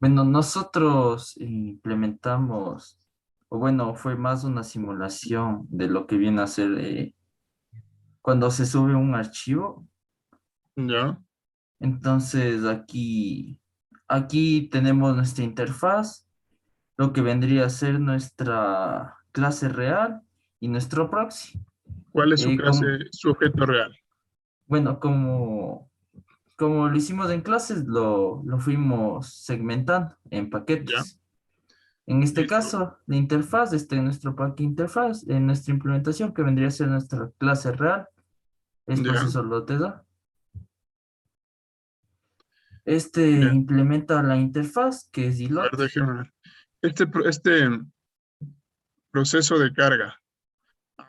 Bueno, nosotros implementamos, o bueno, fue más una simulación de lo que viene a ser cuando se sube un archivo. Ya, Entonces aquí tenemos nuestra interfaz, lo que vendría a ser nuestra clase real y nuestro proxy. ¿cuál es su Eh, clase, como, su objeto real? bueno, como lo hicimos en clases, lo fuimos segmentando en Ya, paquetes. En este listo. caso, la interfaz está en nuestro paquete interfaz, en nuestra implementación, que vendría a ser nuestra clase real, es Ya, profesor Loteda. Este ya. implementa la interfaz, que es A ver, ilote. déjeme ver. Este proceso de carga,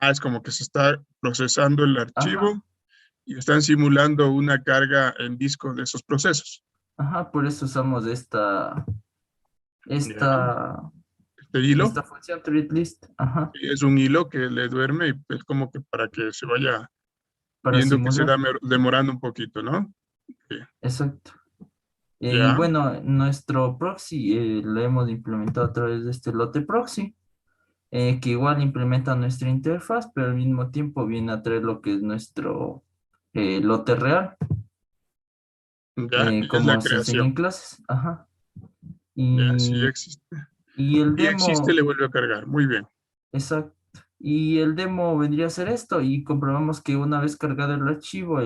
es como que se está procesando el archivo Ajá, y están simulando una carga en disco de esos procesos. ajá, por eso usamos Ya, esta, este hilo esta función to read list, ajá, es un hilo que le duerme y es como que para que se vaya para viendo que se simular. da demorando un poquito, ¿no? Sí. Exacto. Y Ya, bueno, nuestro proxy lo hemos implementado a través de este lote proxy, que igual implementa nuestra interfaz, pero al mismo tiempo viene a traer lo que es nuestro lote real, ya, y es la como se enseña creación. en clases. Ajá. Ya, sí Y, existe. y el Y existe, le demo, vuelve a cargar. Muy bien. exacto. Y el demo vendría a ser esto, y comprobamos que una vez cargado el archivo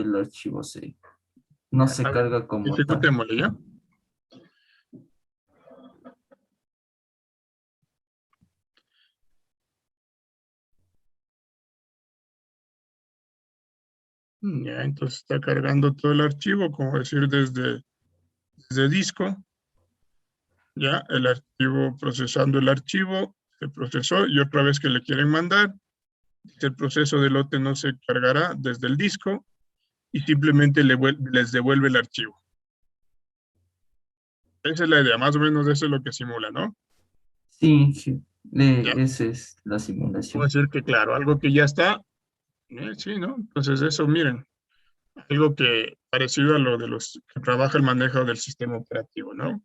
no Ya, se a ver, carga como tal. ejecutémosle, ¿ya? Ya, entonces está cargando todo el archivo, como decir, desde disco. Ya, el archivo, procesando el archivo, se procesó y otra vez que le quieren mandar, el proceso de lote no se cargará desde el disco y simplemente les devuelve el archivo. Esa es la idea, más o menos eso es lo que simula, ¿no? Sí, sí, Ya, esa es la puedo simulación. decir que claro, algo que ya está, sí, ¿no? Entonces eso, miren, algo que parecido a lo de los que trabaja el manejo del sistema operativo, ¿no?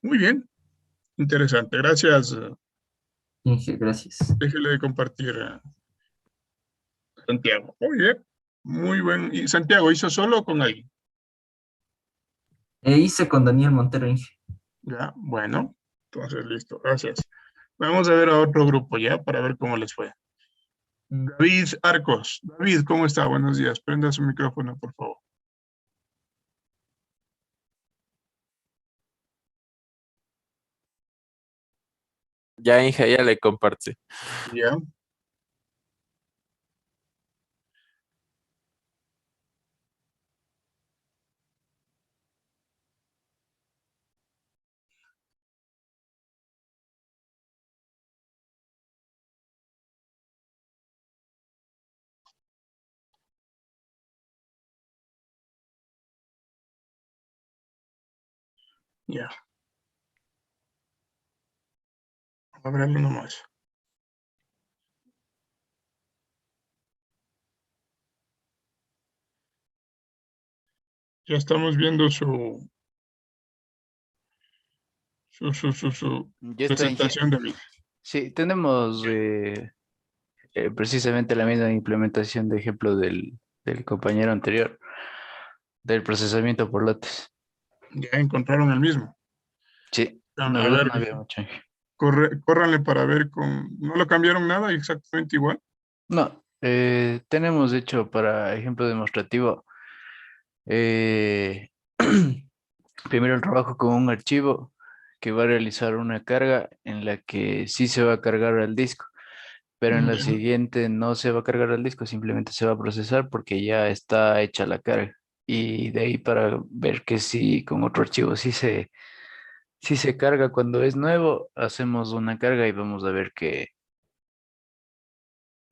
Muy bien, interesante. Gracias. Inge, gracias. Déjele de compartir, Santiago. Muy bien, muy buen. ¿Y Santiago hizo solo o con alguien? Hice con Daniel Montero, Inge. Ya, bueno, entonces listo, gracias. Vamos a ver a otro grupo ya para ver cómo les fue. David Arcos. David, ¿cómo está? Buenos días. Prenda su micrófono, por favor. Ya, hija, ya le compartí. Ya, ya. Ábralo nomás. Ya estamos viendo su Ya está, Inge. presentación, David. Sí, tenemos precisamente la misma implementación de ejemplo del compañero anterior, del procesamiento por lotes. Ya encontraron el mismo. Sí, la A verdad ver, no había mucho, Inge. córranle para ver con... ¿No lo cambiaron nada? Exactamente igual. No, tenemos hecho para ejemplo demostrativo, eh, primero el trabajo con un archivo que va a realizar una carga en la que sí se va a cargar al disco, pero en la Ya, siguiente no se va a cargar al disco, simplemente se va a procesar porque ya está hecha la carga. Y de ahí para ver que si con otro archivo sí se carga cuando es nuevo, hacemos una carga y vamos a ver que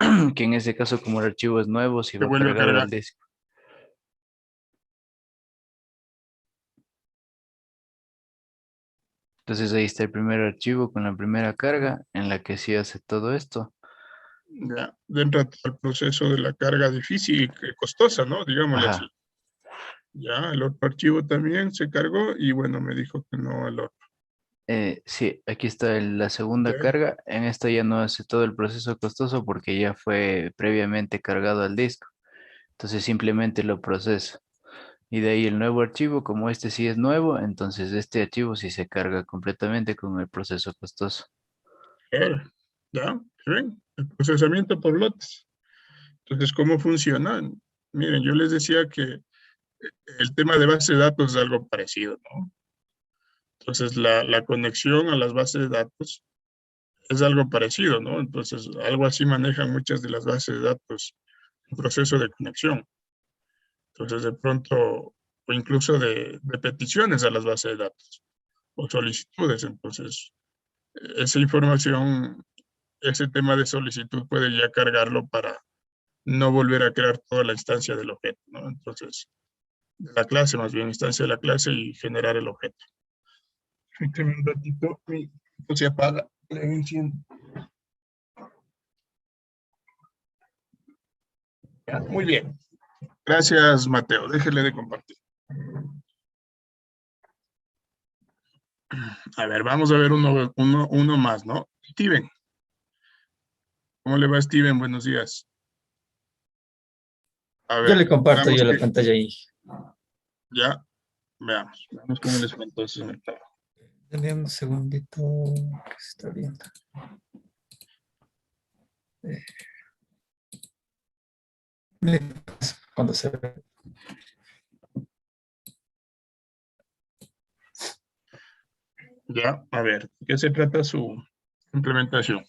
en ese caso como el archivo es nuevo, si se va a vuelve a cargar cargar. al disco. Entonces ahí está el primer archivo con la primera carga en la que sí hace todo esto. Ya, dentro del proceso de la carga difícil y costosa, ¿no? Digámosle así. Ajá. Ya, el otro archivo también se cargó y bueno, me dijo que no el otro. Sí, aquí está la segunda Ok. carga. En esta ya no hace todo el proceso costoso porque ya fue previamente cargado al disco. Entonces simplemente lo procesa. Y de ahí el nuevo archivo, como este sí es nuevo, entonces este archivo sí se carga completamente con el proceso costoso. Claro, ya, ven, el procesamiento por lotes. Entonces, ¿cómo funciona? Miren, yo les decía que el tema de base de datos es algo parecido, ¿no? Entonces, la conexión a las bases de datos es algo parecido, ¿no? Entonces, algo así manejan muchas de las bases de datos, un proceso de conexión. Entonces, de pronto, o incluso de peticiones a las bases de datos o solicitudes. Entonces, esa información, ese tema de solicitud puede ya cargarlo para no volver a crear toda la instancia del objeto, ¿no? Entonces, de la clase, más bien, instancia de la clase y generar el objeto. Permíteme un ratito, mi equipo se apaga, le enciendo. Ya, muy bien. Gracias, Mateo. Déjele de compartir. A ver, vamos a ver uno más, ¿no? Steven. ¿Cómo le va, Steven? Buenos días. A Yo ver, le comparto veamos yo la que pantalla ahí. ya, veamos cómo les fue entonces en el trabajo. Dame un segundito que se está viendo. Eh, me pasa cuando se ve. Ya, a ver, ¿de qué se trata su implementación?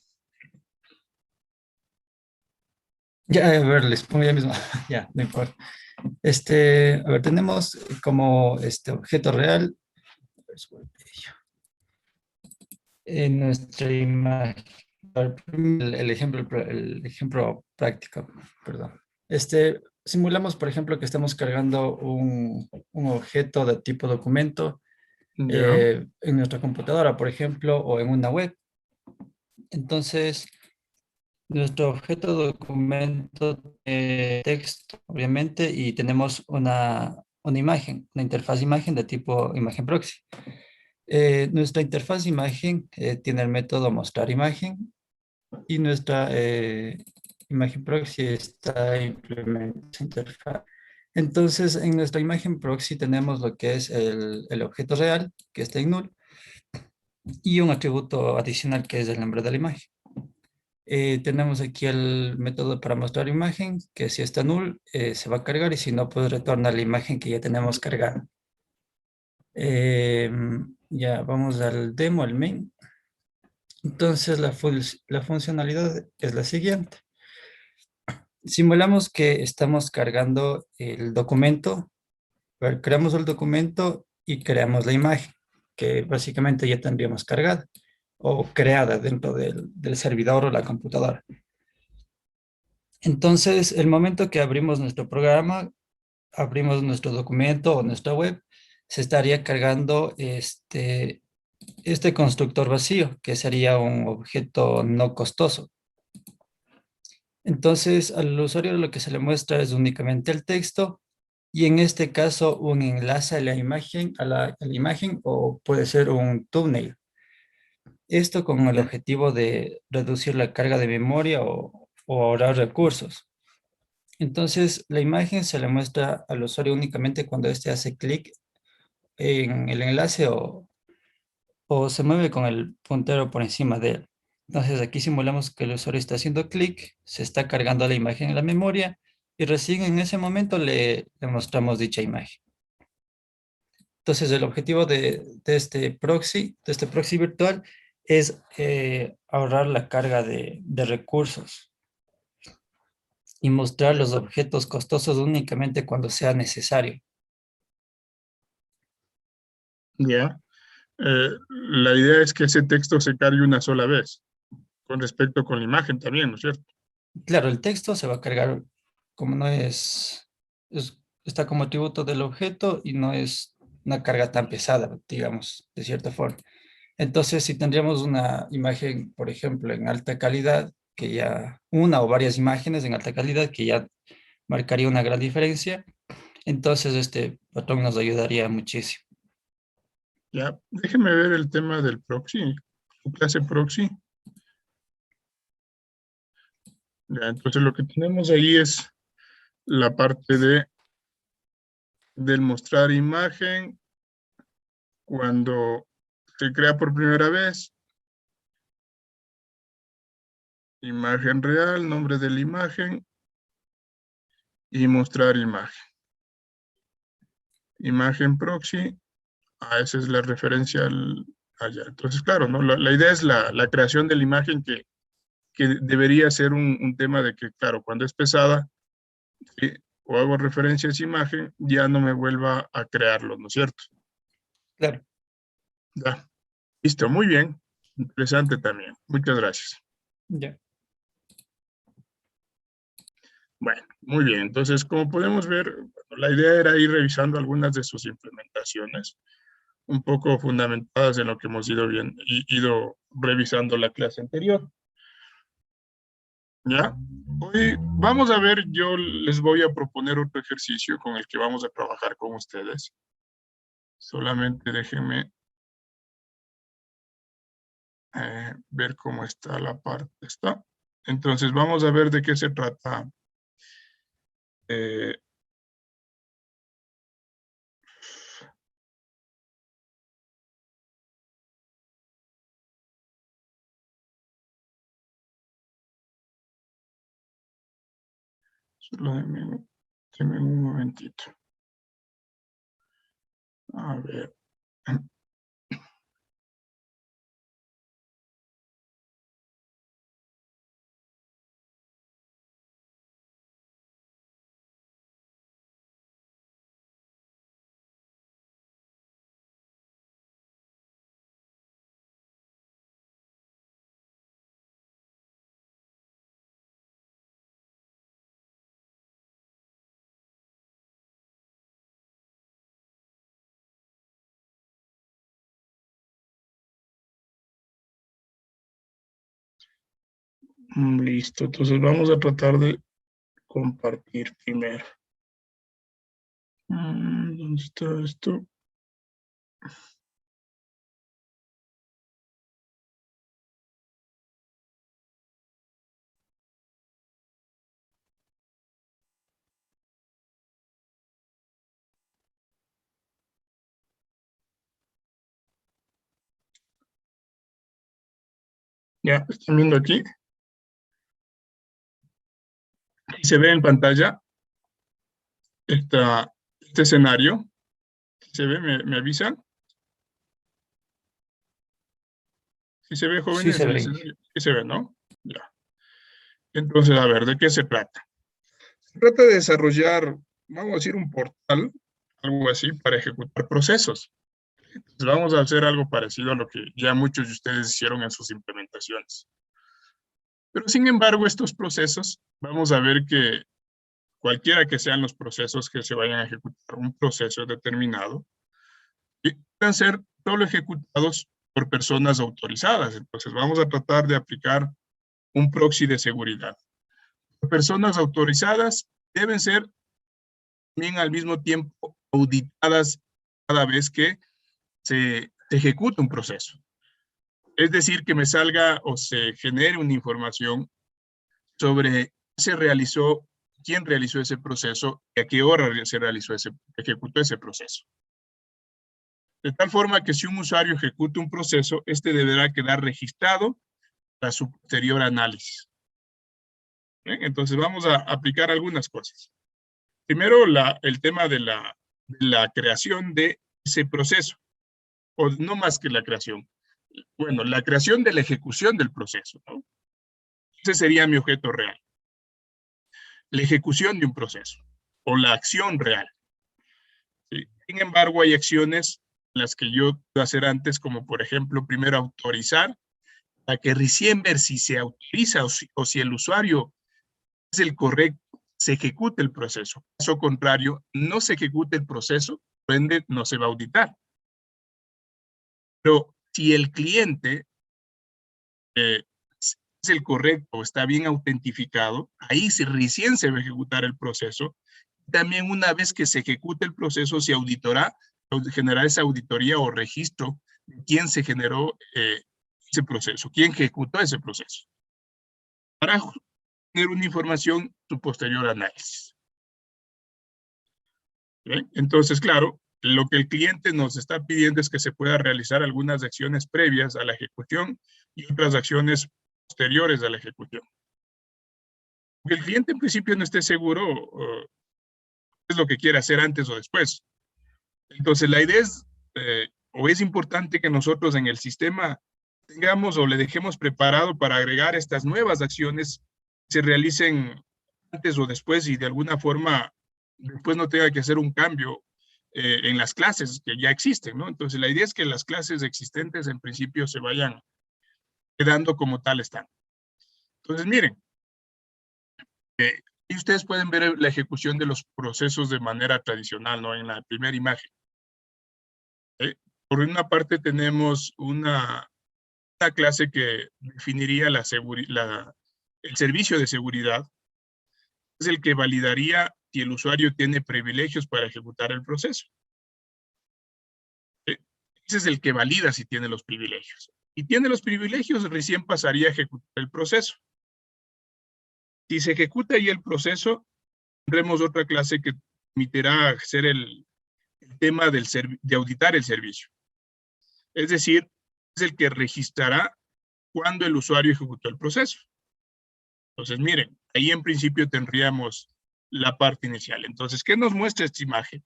Ya, a ver, les pongo ya mismo. Ya, no importa. A ver, tenemos como este objeto real en nuestra imagen. El ejemplo práctico, perdón. Simulamos, por ejemplo, que estamos cargando un objeto de tipo documento Ya, en nuestra computadora, por ejemplo, o en una web. Entonces, nuestro objeto documento texto, obviamente, y tenemos una imagen, una interfaz imagen de tipo imagen proxy. Nuestra interfaz imagen tiene el método mostrar imagen y nuestra imagen proxy está implementada esa interfaz. Entonces, en nuestra imagen proxy tenemos lo que es el objeto real, que está en null, y un atributo adicional que es el nombre de la imagen. Tenemos aquí el método para mostrar imagen, que si está null, se va a cargar y si no, pues retorna la imagen que ya tenemos cargada. Ya vamos al demo, al main. Entonces la funcionalidad es la siguiente. Simulamos que estamos cargando el documento, creamos el documento y creamos la imagen, que básicamente ya tendríamos cargada o creada dentro del servidor o la computadora. Entonces, el momento que abrimos nuestro programa, abrimos nuestro documento o nuestra web, se estaría cargando este constructor vacío, que sería un objeto no costoso. Entonces, al usuario lo que se le muestra es únicamente el texto y en este caso un enlace a la imagen, a la imagen o puede ser un thumbnail. Esto con el objetivo de reducir la carga de memoria o ahorrar recursos. Entonces, la imagen se le muestra al usuario únicamente cuando éste hace clic en el enlace o se mueve con el puntero por encima de él. Entonces, aquí simulamos que el usuario está haciendo clic, se está cargando la imagen en la memoria y recién en ese momento le mostramos dicha imagen. Entonces, el objetivo de este proxy virtual es ahorrar la carga de recursos y mostrar los objetos costosos únicamente cuando sea necesario. ya. La idea es que ese texto se cargue una sola vez, con respecto con la imagen también, ¿no es cierto? Claro, el texto se va a cargar como no está como atributo del objeto y no es una carga tan pesada, digamos, de cierta forma. Entonces, si tendríamos una imagen, por ejemplo, en alta calidad, que ya, una o varias imágenes en alta calidad, que ya marcaría una gran diferencia, Entonces, este patrón nos ayudaría muchísimo. Ya, déjeme ver el tema del proxy, su clase proxy. Ya, entonces lo que tenemos ahí es la parte del mostrar imagen cuando se crea por primera vez. Imagen real, nombre de la imagen y mostrar imagen. Imagen proxy, esa es la referencia allá. Entonces, claro, ¿no? La idea es la creación de la imagen que debería ser un tema de que, claro, cuando es pesada, ¿sí? O hago referencia a esa imagen, ya no me vuelva a crearlo, ¿no es cierto? Claro, Ya. Listo, muy bien. Interesante también. Muchas gracias. ya. Bueno, muy bien. Entonces, como podemos ver, la idea era ir revisando algunas de sus implementaciones, un poco fundamentadas en lo que hemos ido revisando la clase anterior. ¿Ya? Hoy vamos a ver, yo les voy a proponer otro ejercicio con el que vamos a trabajar con ustedes. Solamente déjenme ver cómo está la parte esta. Entonces, vamos a ver de qué se trata. Solo denme un momentito. A ver. Listo, entonces vamos a tratar de compartir primero. ¿Dónde está esto? Ya, ¿están viendo aquí? Se ve en pantalla este escenario. ¿Se ve? ¿Me avisan? ¿Sí se ve, Sí jóvenes, se el ve. escenario? Sí se ve, ¿no? Ya. Entonces, a ver, ¿de qué se trata? Se trata de desarrollar, vamos a decir, un portal, algo así, para ejecutar procesos. Entonces, vamos a hacer algo parecido a lo que ya muchos de ustedes hicieron en sus implementaciones. Pero, sin embargo, estos procesos, vamos a ver que cualquiera que sean los procesos que se vayan a ejecutar, un proceso determinado, puedan ser solo ejecutados por personas autorizadas. Entonces, vamos a tratar de aplicar un proxy de seguridad. Personas autorizadas deben ser también al mismo tiempo auditadas cada vez que se ejecuta un proceso. Es decir, que me salga o se genere una información sobre qué se realizó, quién realizó ese proceso y a qué hora se ejecutó ese proceso. De tal forma que si un usuario ejecuta un proceso, este deberá quedar registrado para su posterior análisis. ¿Bien? Entonces vamos a aplicar algunas cosas. Primero, el tema de la creación de ese proceso, o no más que la creación. Bueno, la creación de la ejecución del proceso, ¿no? Ese sería mi objeto real. La ejecución de un proceso, o la acción real. ¿Sí? Sin embargo, hay acciones en las que yo puedo hacer antes, como por ejemplo, primero autorizar, para que recién ver si se autoriza o si el usuario es el correcto, se ejecute el proceso. Caso contrario, no se ejecute el proceso, por ende no se va a auditar. Pero si el cliente es el correcto, está bien autentificado, ahí recién se va a ejecutar el proceso También una vez que se ejecute el proceso, se auditará, generar esa auditoría o registro de quién se generó ese proceso, quién ejecutó ese proceso, para tener una información su posterior análisis. ¿Bien? Entonces, claro, lo que el cliente nos está pidiendo es que se pueda realizar algunas acciones previas a la ejecución y otras acciones posteriores a la ejecución. Porque el cliente en principio no esté seguro qué es lo que quiere hacer antes o después. Entonces, la idea es, o es importante que nosotros en el sistema tengamos o le dejemos preparado para agregar estas nuevas acciones que se realicen antes o después y de alguna forma después no tenga que hacer un cambio en las clases que ya existen, ¿no? Entonces, la idea es que las clases existentes en principio se vayan quedando como tal están. Entonces, miren, y ustedes pueden ver la ejecución de los procesos de manera tradicional, ¿no? En la primera imagen. Por una parte tenemos una clase que definiría el servicio de seguridad. Es el que validaría si el usuario tiene privilegios para ejecutar el proceso. Ese es el que valida si tiene los privilegios. Si tiene los privilegios, recién pasaría a ejecutar el proceso. Si se ejecuta ahí el proceso, tendremos otra clase que permitirá hacer el tema de auditar el servicio. Es decir, es el que registrará cuando el usuario ejecutó el proceso. Entonces, miren, ahí en principio tendríamos la parte inicial. Entonces, ¿qué nos muestra esta imagen?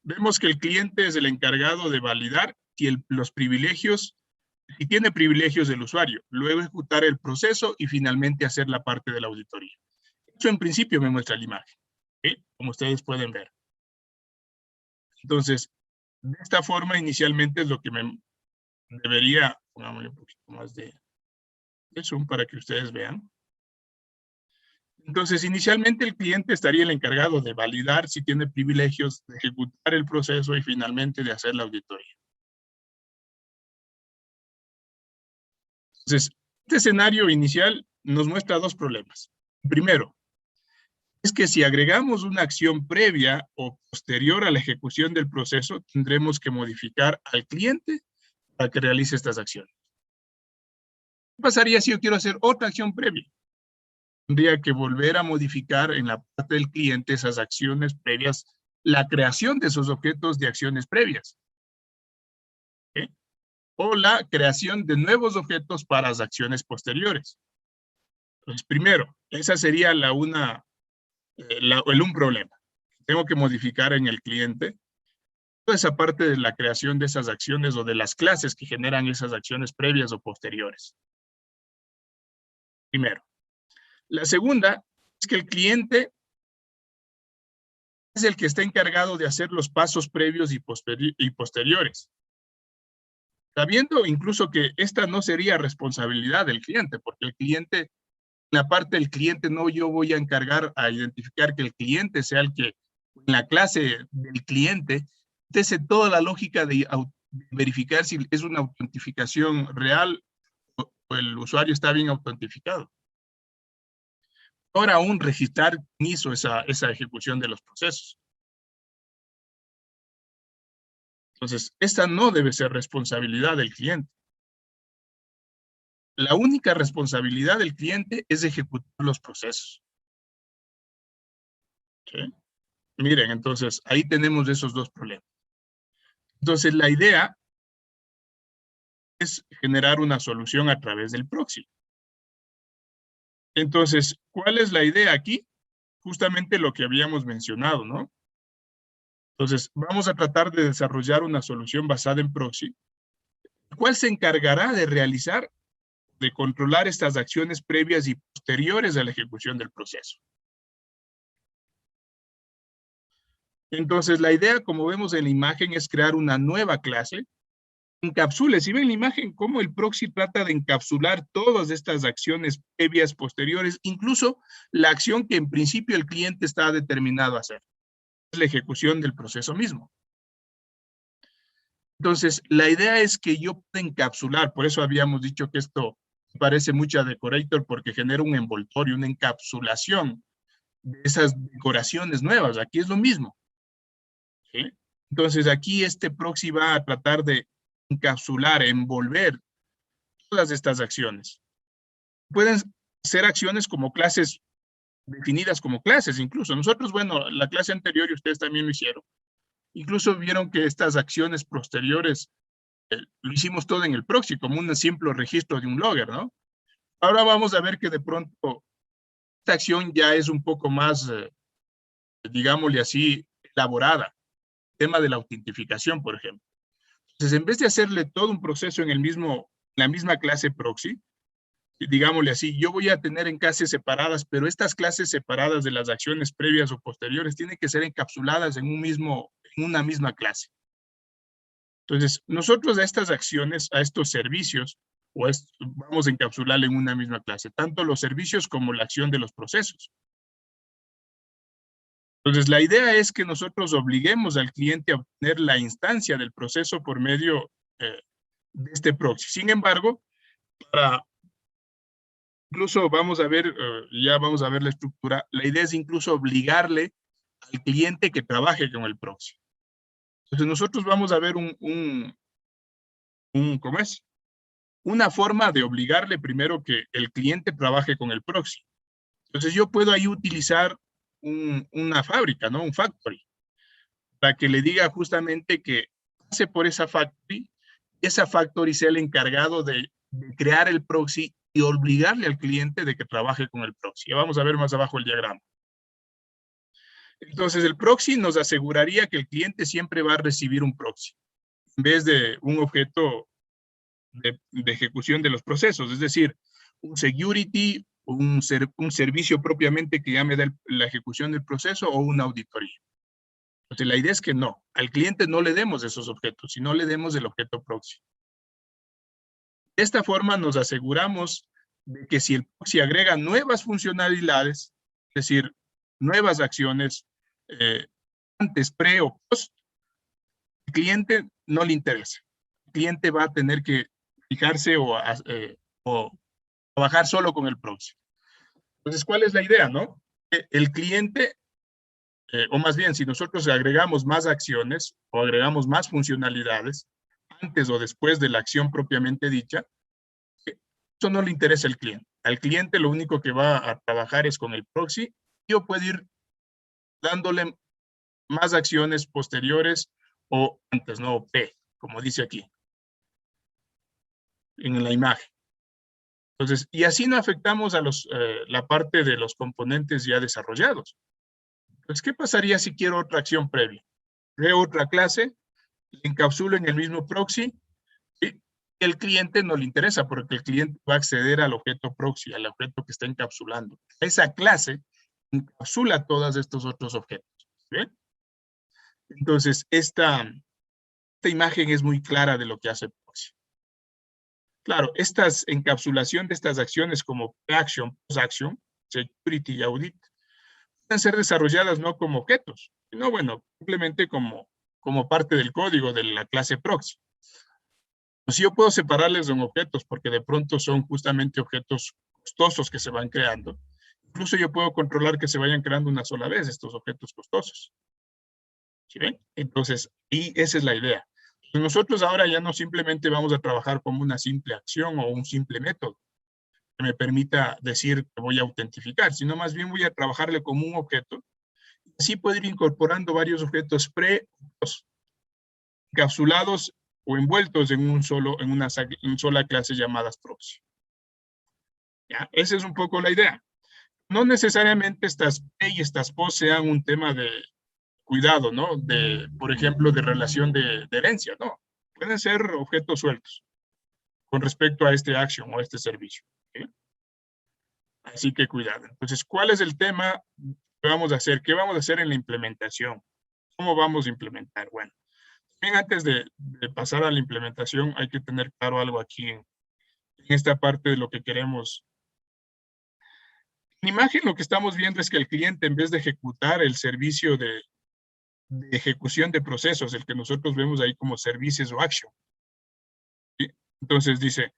Vemos que el cliente es el encargado de validar si los privilegios, si tiene privilegios del usuario, luego ejecutar el proceso y finalmente hacer la parte de la auditoría. Eso en principio me muestra la imagen, ¿sí? Como ustedes pueden ver. Entonces, de esta forma inicialmente es lo que me debería, pongámosle un poquito más de zoom para que ustedes vean. Entonces, inicialmente el cliente estaría el encargado de validar si tiene privilegios, de ejecutar el proceso y finalmente de hacer la auditoría. Entonces, este escenario inicial nos muestra dos problemas. Primero, es que si agregamos una acción previa o posterior a la ejecución del proceso, tendremos que modificar al cliente para que realice estas acciones. ¿Qué pasaría si yo quiero hacer otra acción previa? Tendría que volver a modificar en la parte del cliente esas acciones previas, la creación de esos objetos de acciones previas. ¿Okay? O la creación de nuevos objetos para las acciones posteriores. Entonces, primero, esa sería un problema. Tengo que modificar en el cliente toda esa parte de la creación de esas acciones o de las clases que generan esas acciones previas o posteriores. Primero. La segunda es que el cliente es el que está encargado de hacer los pasos previos y posteriores. Sabiendo incluso que esta no sería responsabilidad del cliente, porque el cliente, en la parte del cliente, no yo voy a encargar a identificar que el cliente sea el que, en la clase del cliente, esté toda la lógica de verificar si es una autentificación real o el usuario está bien autentificado. Ahora aún registrar quién hizo esa ejecución de los procesos. Entonces, esta no debe ser responsabilidad del cliente. La única responsabilidad del cliente es ejecutar los procesos. ¿Sí? Miren, entonces, ahí tenemos esos dos problemas. Entonces, la idea es generar una solución a través del proxy. Entonces, ¿cuál es la idea aquí? Justamente lo que habíamos mencionado, ¿no? Entonces, vamos a tratar de desarrollar una solución basada en proxy, ¿cuál se encargará de realizar, de controlar estas acciones previas y posteriores a la ejecución del proceso? Entonces, la idea, como vemos en la imagen, es crear una nueva clase, encapsule. Si ven la imagen, cómo el proxy trata de encapsular todas estas acciones previas, posteriores, incluso la acción que en principio el cliente está determinado a hacer, es la ejecución del proceso mismo. Entonces, la idea es que yo pueda encapsular, por eso habíamos dicho que esto parece mucho a Decorator porque genera un envoltorio, una encapsulación de esas decoraciones nuevas. Aquí es lo mismo. ¿Sí? Entonces aquí este proxy va a tratar de encapsular, envolver todas estas acciones. Pueden ser acciones como clases definidas como clases, incluso. Nosotros, bueno, la clase anterior, y ustedes también lo hicieron, incluso vieron que estas acciones posteriores lo hicimos todo en el proxy, como un simple registro de un logger, ¿no? Ahora vamos a ver que de pronto esta acción ya es un poco más, digámosle así, elaborada. El tema de la autentificación, por ejemplo. Entonces, en vez de hacerle todo un proceso en la misma clase proxy, digámosle así, yo voy a tener en clases separadas, pero estas clases separadas de las acciones previas o posteriores tienen que ser encapsuladas en una misma clase. Entonces, nosotros a estas acciones, a estos servicios, vamos a encapsularle en una misma clase, tanto los servicios como la acción de los procesos. Entonces, la idea es que nosotros obliguemos al cliente a obtener la instancia del proceso por medio de este proxy. Sin embargo, incluso vamos a ver, ya vamos a ver la estructura, la idea es incluso obligarle al cliente que trabaje con el proxy. Entonces, nosotros vamos a ver ¿cómo es? Una forma de obligarle primero que el cliente trabaje con el proxy. Entonces, yo puedo ahí utilizar una fábrica, ¿no? Un factory, para que le diga justamente que pase por esa factory sea el encargado de crear el proxy y obligarle al cliente de que trabaje con el proxy. Ya vamos a ver más abajo el diagrama. Entonces, el proxy nos aseguraría que el cliente siempre va a recibir un proxy, en vez de un objeto de ejecución de los procesos, es decir, un security, un servicio propiamente que ya me da la ejecución del proceso o una auditoría. Entonces, la idea es que no, al cliente no le demos esos objetos, sino le demos el objeto proxy. De esta forma nos aseguramos de que si el proxy agrega nuevas funcionalidades, es decir, nuevas acciones antes, pre o post, al cliente no le interesa. El cliente va a tener que fijarse o trabajar solo con el proxy. Entonces, ¿cuál es la idea, no? El cliente, o más bien, si nosotros agregamos más acciones o agregamos más funcionalidades antes o después de la acción propiamente dicha, eso no le interesa al cliente. Al cliente lo único que va a trabajar es con el proxy. Yo puedo ir dándole más acciones posteriores o antes, ¿no? P, como dice aquí, en la imagen. Entonces, y así no afectamos a la parte de los componentes ya desarrollados. Entonces, ¿qué pasaría si quiero otra acción previa? Creo otra clase, la encapsulo en el mismo proxy, y el cliente no le interesa porque el cliente va a acceder al objeto proxy, al objeto que está encapsulando. Esa clase encapsula todos estos otros objetos. ¿Bien? Entonces, esta imagen es muy clara de lo que hace proxy. Claro, encapsulación de estas acciones como pre-action, post-action, security y audit, pueden ser desarrolladas no como objetos, sino, bueno, simplemente como parte del código de la clase proxy. Pues yo puedo separarles en objetos porque de pronto son justamente objetos costosos que se van creando. Incluso yo puedo controlar que se vayan creando una sola vez estos objetos costosos. ¿Sí ven? Entonces, y esa es la idea. Nosotros ahora ya no simplemente vamos a trabajar como una simple acción o un simple método que me permita decir que voy a autentificar, sino más bien voy a trabajarle como un objeto. Así puedo ir incorporando varios objetos encapsulados o envueltos en una sola clase llamadas proxy. ¿Ya? Esa es un poco la idea. No necesariamente estas P y estas POS sean un tema de cuidado, ¿no? Por ejemplo, de relación de herencia, ¿no? Pueden ser objetos sueltos con respecto a este action o a este servicio. ¿Sí? Así que cuidado. Entonces, ¿cuál es el tema que vamos a hacer? ¿Qué vamos a hacer en la implementación? ¿Cómo vamos a implementar? Bueno, también antes de pasar a la implementación, hay que tener claro algo aquí en esta parte de lo que queremos. En imagen lo que estamos viendo es que el cliente, en vez de ejecutar el servicio de ejecución de procesos, el que nosotros vemos ahí como services o action. ¿Sí? Entonces dice,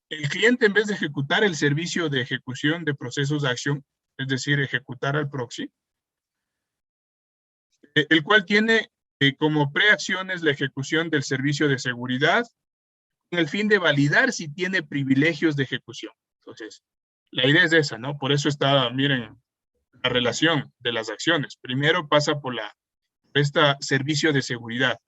el cliente en vez de ejecutar el servicio de ejecución de procesos de acción, es decir, ejecutar al proxy, el cual tiene como preacciones la ejecución del servicio de seguridad con el fin de validar si tiene privilegios de ejecución. Entonces, la idea es esa, ¿no? Por eso está, miren, la relación de las acciones. Primero pasa por este servicio de seguridad.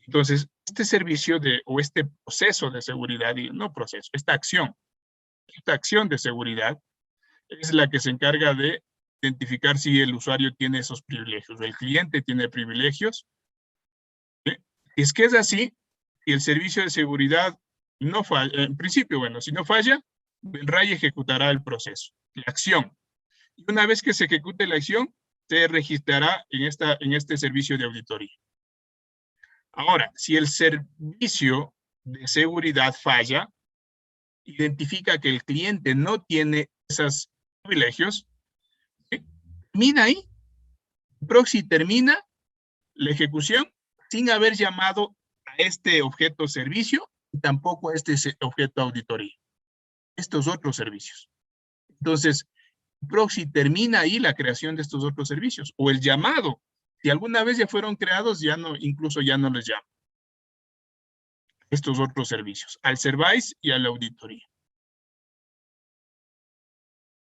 Entonces, este servicio o este proceso de seguridad, no proceso, esta acción de seguridad es la que se encarga de identificar si el usuario tiene esos privilegios, o el cliente tiene privilegios. ¿Sí? Si es que es así, y el servicio de seguridad no falla, en principio, bueno, si no falla, el RAI ejecutará el proceso, la acción. Y una vez que se ejecute la acción, se registrará en este servicio de auditoría. Ahora, si el servicio de seguridad falla, identifica que el cliente no tiene esos privilegios, ¿sí? Termina ahí. El proxy termina la ejecución sin haber llamado a este objeto servicio y tampoco a este objeto auditoría. Estos otros servicios. Entonces, el proxy termina ahí la creación de estos otros servicios o el llamado. Si alguna vez ya fueron creados, incluso ya no les llama. Estos otros servicios, al service y a la auditoría.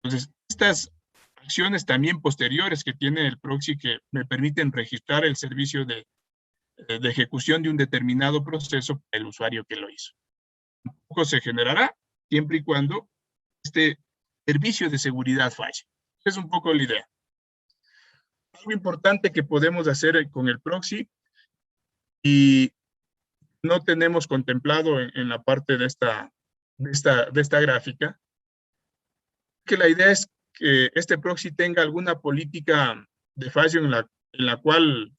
Entonces, estas acciones también posteriores que tiene el proxy que me permiten registrar el servicio de ejecución de un determinado proceso para el usuario que lo hizo. Tampoco se generará siempre y cuando este servicio de seguridad falle. Es un poco la idea. Algo importante que podemos hacer con el proxy y no tenemos contemplado en la parte de esta gráfica, que la idea es que este proxy tenga alguna política de fallo en la cual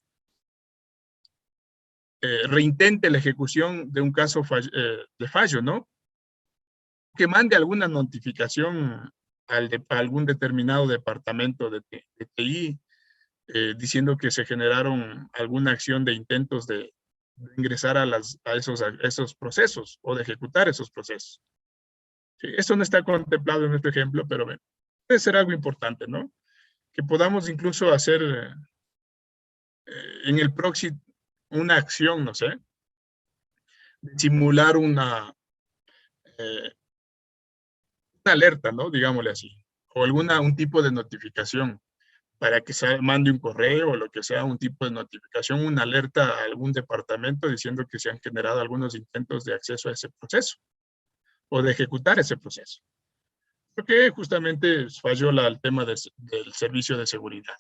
reintente la ejecución de un caso de fallo, ¿no? Que mande alguna notificación a algún determinado departamento de TI diciendo que se generaron alguna acción de intentos de ingresar a esos procesos o de ejecutar esos procesos. Sí, esto no está contemplado en este ejemplo, pero bueno, puede ser algo importante, ¿no? Que podamos incluso hacer en el proxy una acción, no sé, simular una alerta, ¿no? Digámosle así, o un tipo de notificación para que se mande un correo o lo que sea, un tipo de notificación, una alerta a algún departamento diciendo que se han generado algunos intentos de acceso a ese proceso o de ejecutar ese proceso. Porque justamente falló el tema del servicio de seguridad.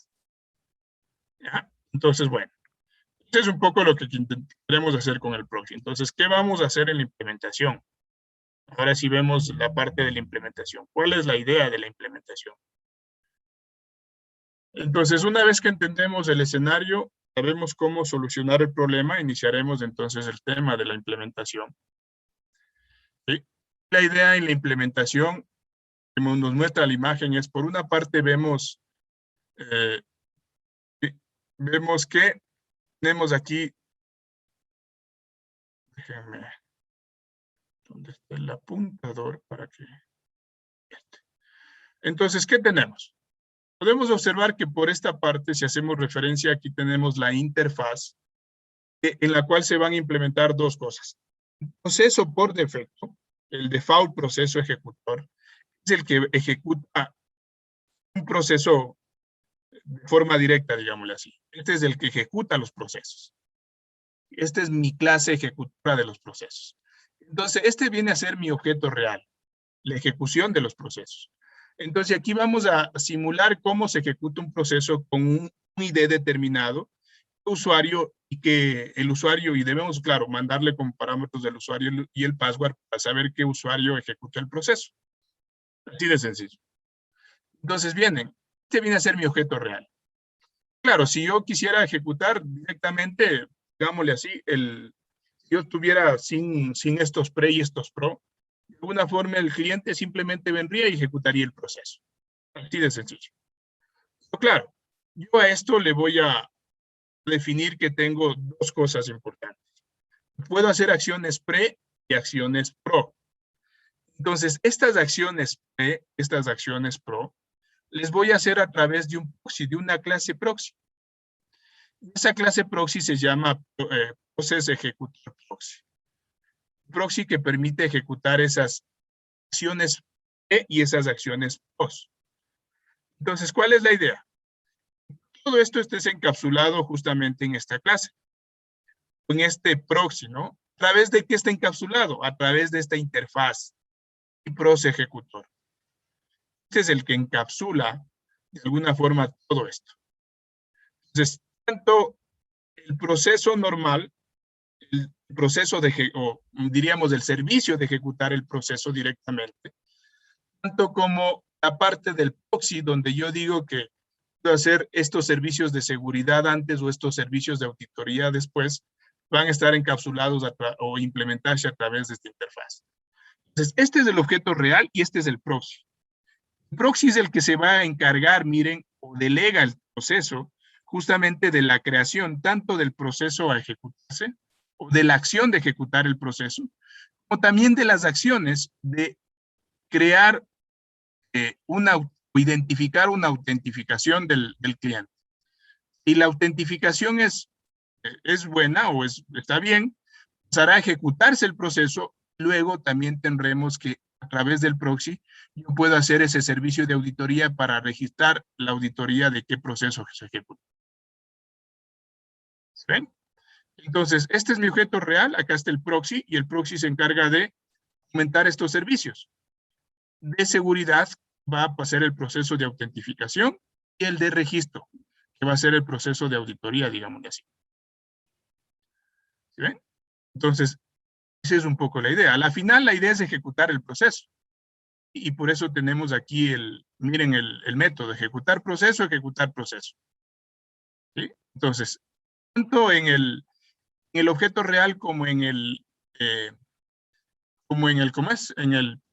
¿Ya? Entonces, bueno, eso es un poco lo que queremos hacer con el proxy. Entonces, ¿qué vamos a hacer en la implementación? Ahora sí vemos la parte de la implementación. ¿Cuál es la idea de la implementación? Entonces, una vez que entendemos el escenario, sabemos cómo solucionar el problema, iniciaremos entonces el tema de la implementación. ¿Sí? La idea en la implementación, como nos muestra la imagen, es por una parte vemos que tenemos aquí, déjenme, ¿dónde está el apuntador para que? Entonces, ¿qué tenemos? Podemos observar que por esta parte, si hacemos referencia, aquí tenemos la interfaz, en la cual se van a implementar dos cosas. El proceso por defecto, el default proceso ejecutor, es el que ejecuta un proceso de forma directa, digámosle así. Este es el que ejecuta los procesos. Esta es mi clase ejecutora de los procesos. Entonces, este viene a ser mi objeto real, la ejecución de los procesos. Entonces, aquí vamos a simular cómo se ejecuta un proceso con un ID determinado, usuario, y que el usuario, y debemos, claro, mandarle con parámetros del usuario y el password para saber qué usuario ejecuta el proceso. Así de sencillo. Entonces, este viene a ser mi objeto real. Claro, si yo quisiera ejecutar directamente, digámosle así, si yo estuviera sin estos pre y estos pro, de alguna forma el cliente simplemente vendría y ejecutaría el proceso. Así de sencillo. Pero claro, yo a esto le voy a definir que tengo dos cosas importantes. Puedo hacer acciones pre y acciones pro. Entonces, estas acciones pre, estas acciones pro, les voy a hacer a través de un proxy, de una clase proxy. Esa clase proxy se llama Process Executor Proxy. Proxy que permite ejecutar esas acciones P y esas acciones post. Entonces, ¿cuál es la idea? Todo esto esté encapsulado justamente en esta clase, en este proxy, ¿no? ¿A través de qué está encapsulado? A través de esta interfaz y proxy ejecutor. Este es el que encapsula de alguna forma todo esto. Entonces, tanto el proceso normal, el proceso o diríamos el servicio de ejecutar el proceso directamente, tanto como la parte del proxy donde yo digo que puedo hacer estos servicios de seguridad antes o estos servicios de auditoría después, van a estar encapsulados o implementarse a través de esta interfaz. Entonces, este es el objeto real y este es el proxy. El proxy es el que se va a encargar, miren, o delega el proceso justamente de la creación tanto del proceso a ejecutarse o de la acción de ejecutar el proceso, o también de las acciones de crear o identificar una autentificación del cliente. Y la autentificación es buena o está bien, pasará a ejecutarse el proceso, luego también tendremos que a través del proxy yo puedo hacer ese servicio de auditoría para registrar la auditoría de qué proceso se ejecuta. ¿Sí ven? Entonces, este es mi objeto real, acá está el proxy, y el proxy se encarga de aumentar estos servicios. De seguridad va a pasar el proceso de autentificación y el de registro, que va a ser el proceso de auditoría, digamos así. ¿Sí ven? Entonces, esa es un poco la idea. A la final, la idea es ejecutar el proceso. Y por eso tenemos aquí miren el método, ejecutar proceso, ejecutar proceso. ¿Sí? Entonces, tanto en el objeto real como en el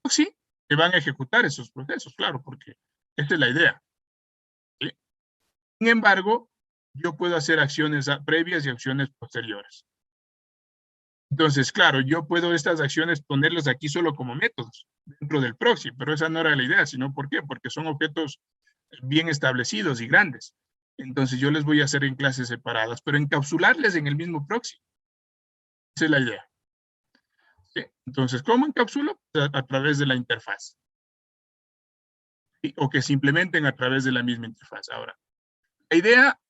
proxy, se van a ejecutar esos procesos, claro, porque esta es la idea. ¿Sí? Sin embargo, yo puedo hacer acciones previas y acciones posteriores. Entonces, claro, yo puedo estas acciones ponerlas aquí solo como métodos dentro del proxy, pero esa no era la idea, sino ¿por qué? Porque son objetos bien establecidos y grandes. Entonces yo les voy a hacer en clases separadas, pero encapsularles en el mismo proxy. Esa es la idea. ¿Sí? Entonces, ¿cómo encapsulo? A través de la interfaz. ¿Sí? O que se implementen a través de la misma interfaz. Ahora, la idea,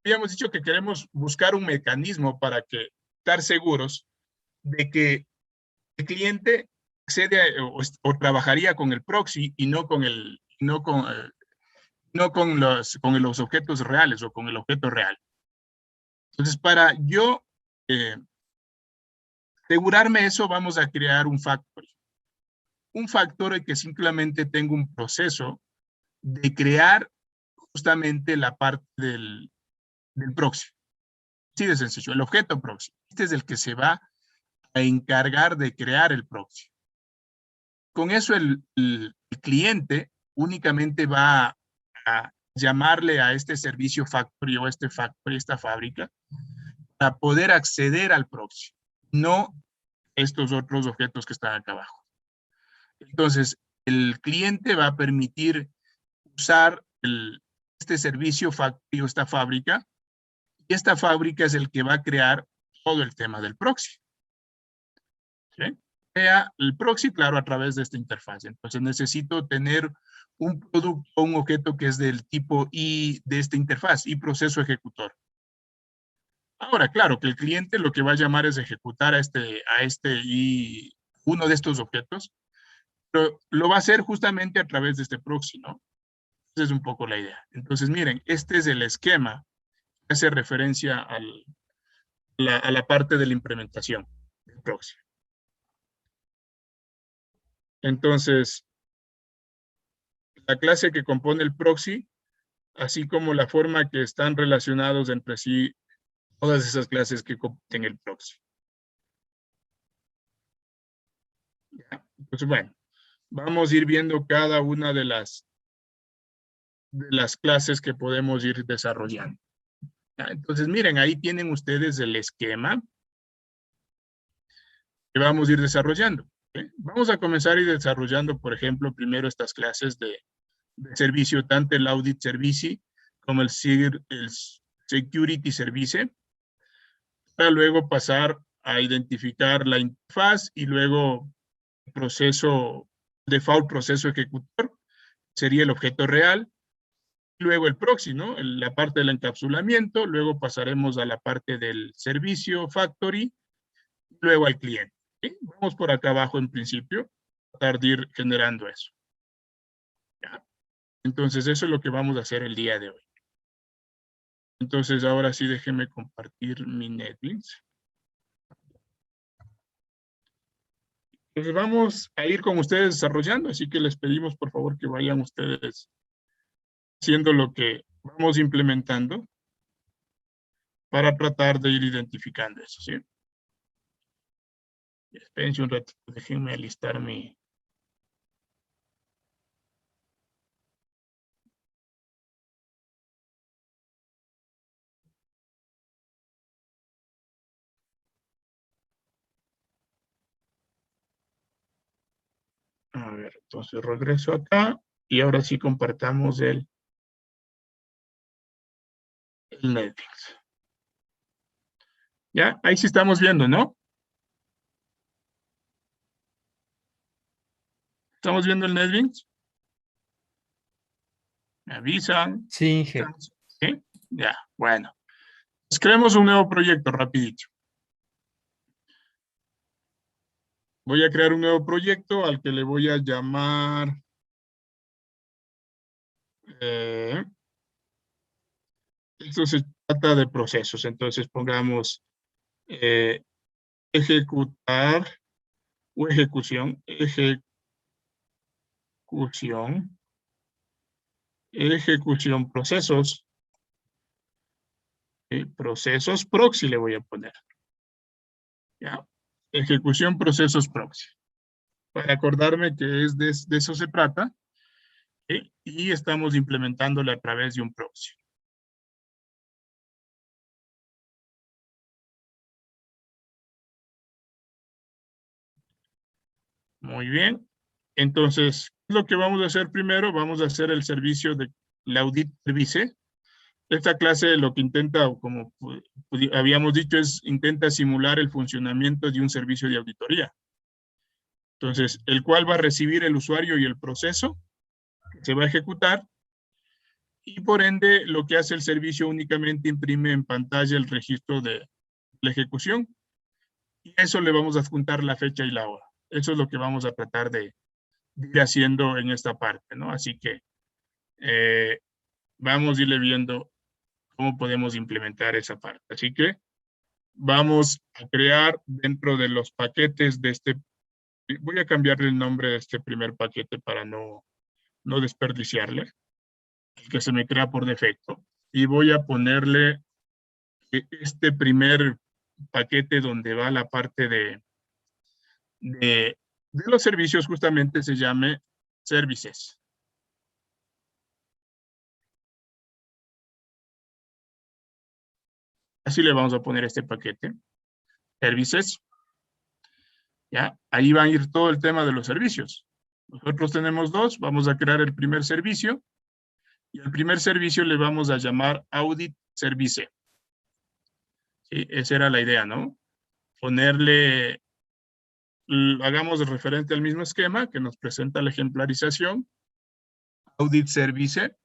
habíamos dicho que queremos buscar un mecanismo para estar seguros de que el cliente accede o trabajaría con el proxy y no con los objetos reales o con el objeto real. Entonces, para yo asegurarme eso, vamos a crear un factory. Un factory que simplemente tenga un proceso de crear justamente la parte del proxy. Así de sencillo, el objeto proxy. Este es el que se va a encargar de crear el proxy. Con eso el cliente únicamente va a llamarle a este servicio factory o esta fábrica para poder acceder al proxy, no estos otros objetos que están acá abajo. Entonces, el cliente va a permitir usar este servicio factory o esta fábrica, y esta fábrica es el que va a crear todo el tema del proxy. ¿Sí? Crea el proxy, claro, a través de esta interfaz. Entonces necesito tener un producto, un objeto que es del tipo I de esta interfaz, y proceso ejecutor. Ahora, claro, que el cliente lo que va a llamar es ejecutar a este y uno de estos objetos, pero lo va a hacer justamente a través de este proxy, ¿no? Esa es un poco la idea. Entonces, miren, este es el esquema que hace referencia a la parte de la implementación del proxy. Entonces, la clase que compone el proxy, así como la forma que están relacionados entre sí todas esas clases que componen el proxy. ¿Ya? Entonces, bueno, vamos a ir viendo cada una de las clases que podemos ir desarrollando. ¿Ya? Entonces, miren, ahí tienen ustedes el esquema que vamos a ir desarrollando. ¿Sí? Vamos a comenzar a ir desarrollando, por ejemplo, primero estas clases de de servicio, tanto el Audit Service como el Security Service, para luego pasar a identificar la interfaz y luego proceso, default proceso ejecutor, sería el objeto real, luego el proxy, ¿no? La parte del encapsulamiento, luego pasaremos a la parte del servicio factory, luego al cliente. ¿Sí? Vamos por acá abajo en principio, tratar de ir generando eso. ¿Ya? Entonces eso es lo que vamos a hacer el día de hoy. Entonces ahora sí déjenme compartir mi NetBeans. Entonces vamos a ir con ustedes desarrollando, así que les pedimos por favor que vayan ustedes haciendo lo que vamos implementando para tratar de ir identificando eso, ¿sí? Espérense un ratito, déjenme alistar mi... A ver, entonces regreso acá y ahora sí compartamos el NetBeans. ¿Ya? Ahí sí estamos viendo, ¿no? ¿Estamos viendo el NetBeans? ¿Me avisan? Sí, Inge. ¿Sí? Ya, bueno. Pues creemos un nuevo proyecto rapidito. Voy a crear un nuevo proyecto al que le voy a llamar... esto se trata de procesos, entonces pongamos ejecutar o ejecución, procesos, procesos proxy le voy a poner, ¿ya? Ejecución procesos proxy, para acordarme que es de eso se trata, y estamos implementándole a través de un proxy. Muy bien. Entonces, lo que vamos a hacer primero, vamos a hacer el servicio de la Audit Service. Esta clase lo que intenta, o como habíamos dicho, intenta simular el funcionamiento de un servicio de auditoría. Entonces, el cual va a recibir el usuario y el proceso, se va a ejecutar, y por ende, lo que hace el servicio únicamente imprime en pantalla el registro de la ejecución, y a eso le vamos a adjuntar la fecha y la hora. Eso es lo que vamos a tratar de ir haciendo en esta parte, ¿no? Así que vamos a irle viendo cómo podemos implementar esa parte. Así que vamos a crear dentro de los paquetes de este, voy a cambiarle el nombre de este primer paquete para no desperdiciarle, el que se me crea por defecto, y voy a ponerle este primer paquete donde va la parte de los servicios, justamente se llame services. Así le vamos a poner este paquete, services. ¿Ya? Ahí va a ir todo el tema de los servicios. Nosotros tenemos dos, vamos a crear el primer servicio, y el primer servicio le vamos a llamar Audit Service. ¿Sí? Esa era la idea, ¿no? Ponerle, hagamos referente al mismo esquema que nos presenta la ejemplarización, Audit Service,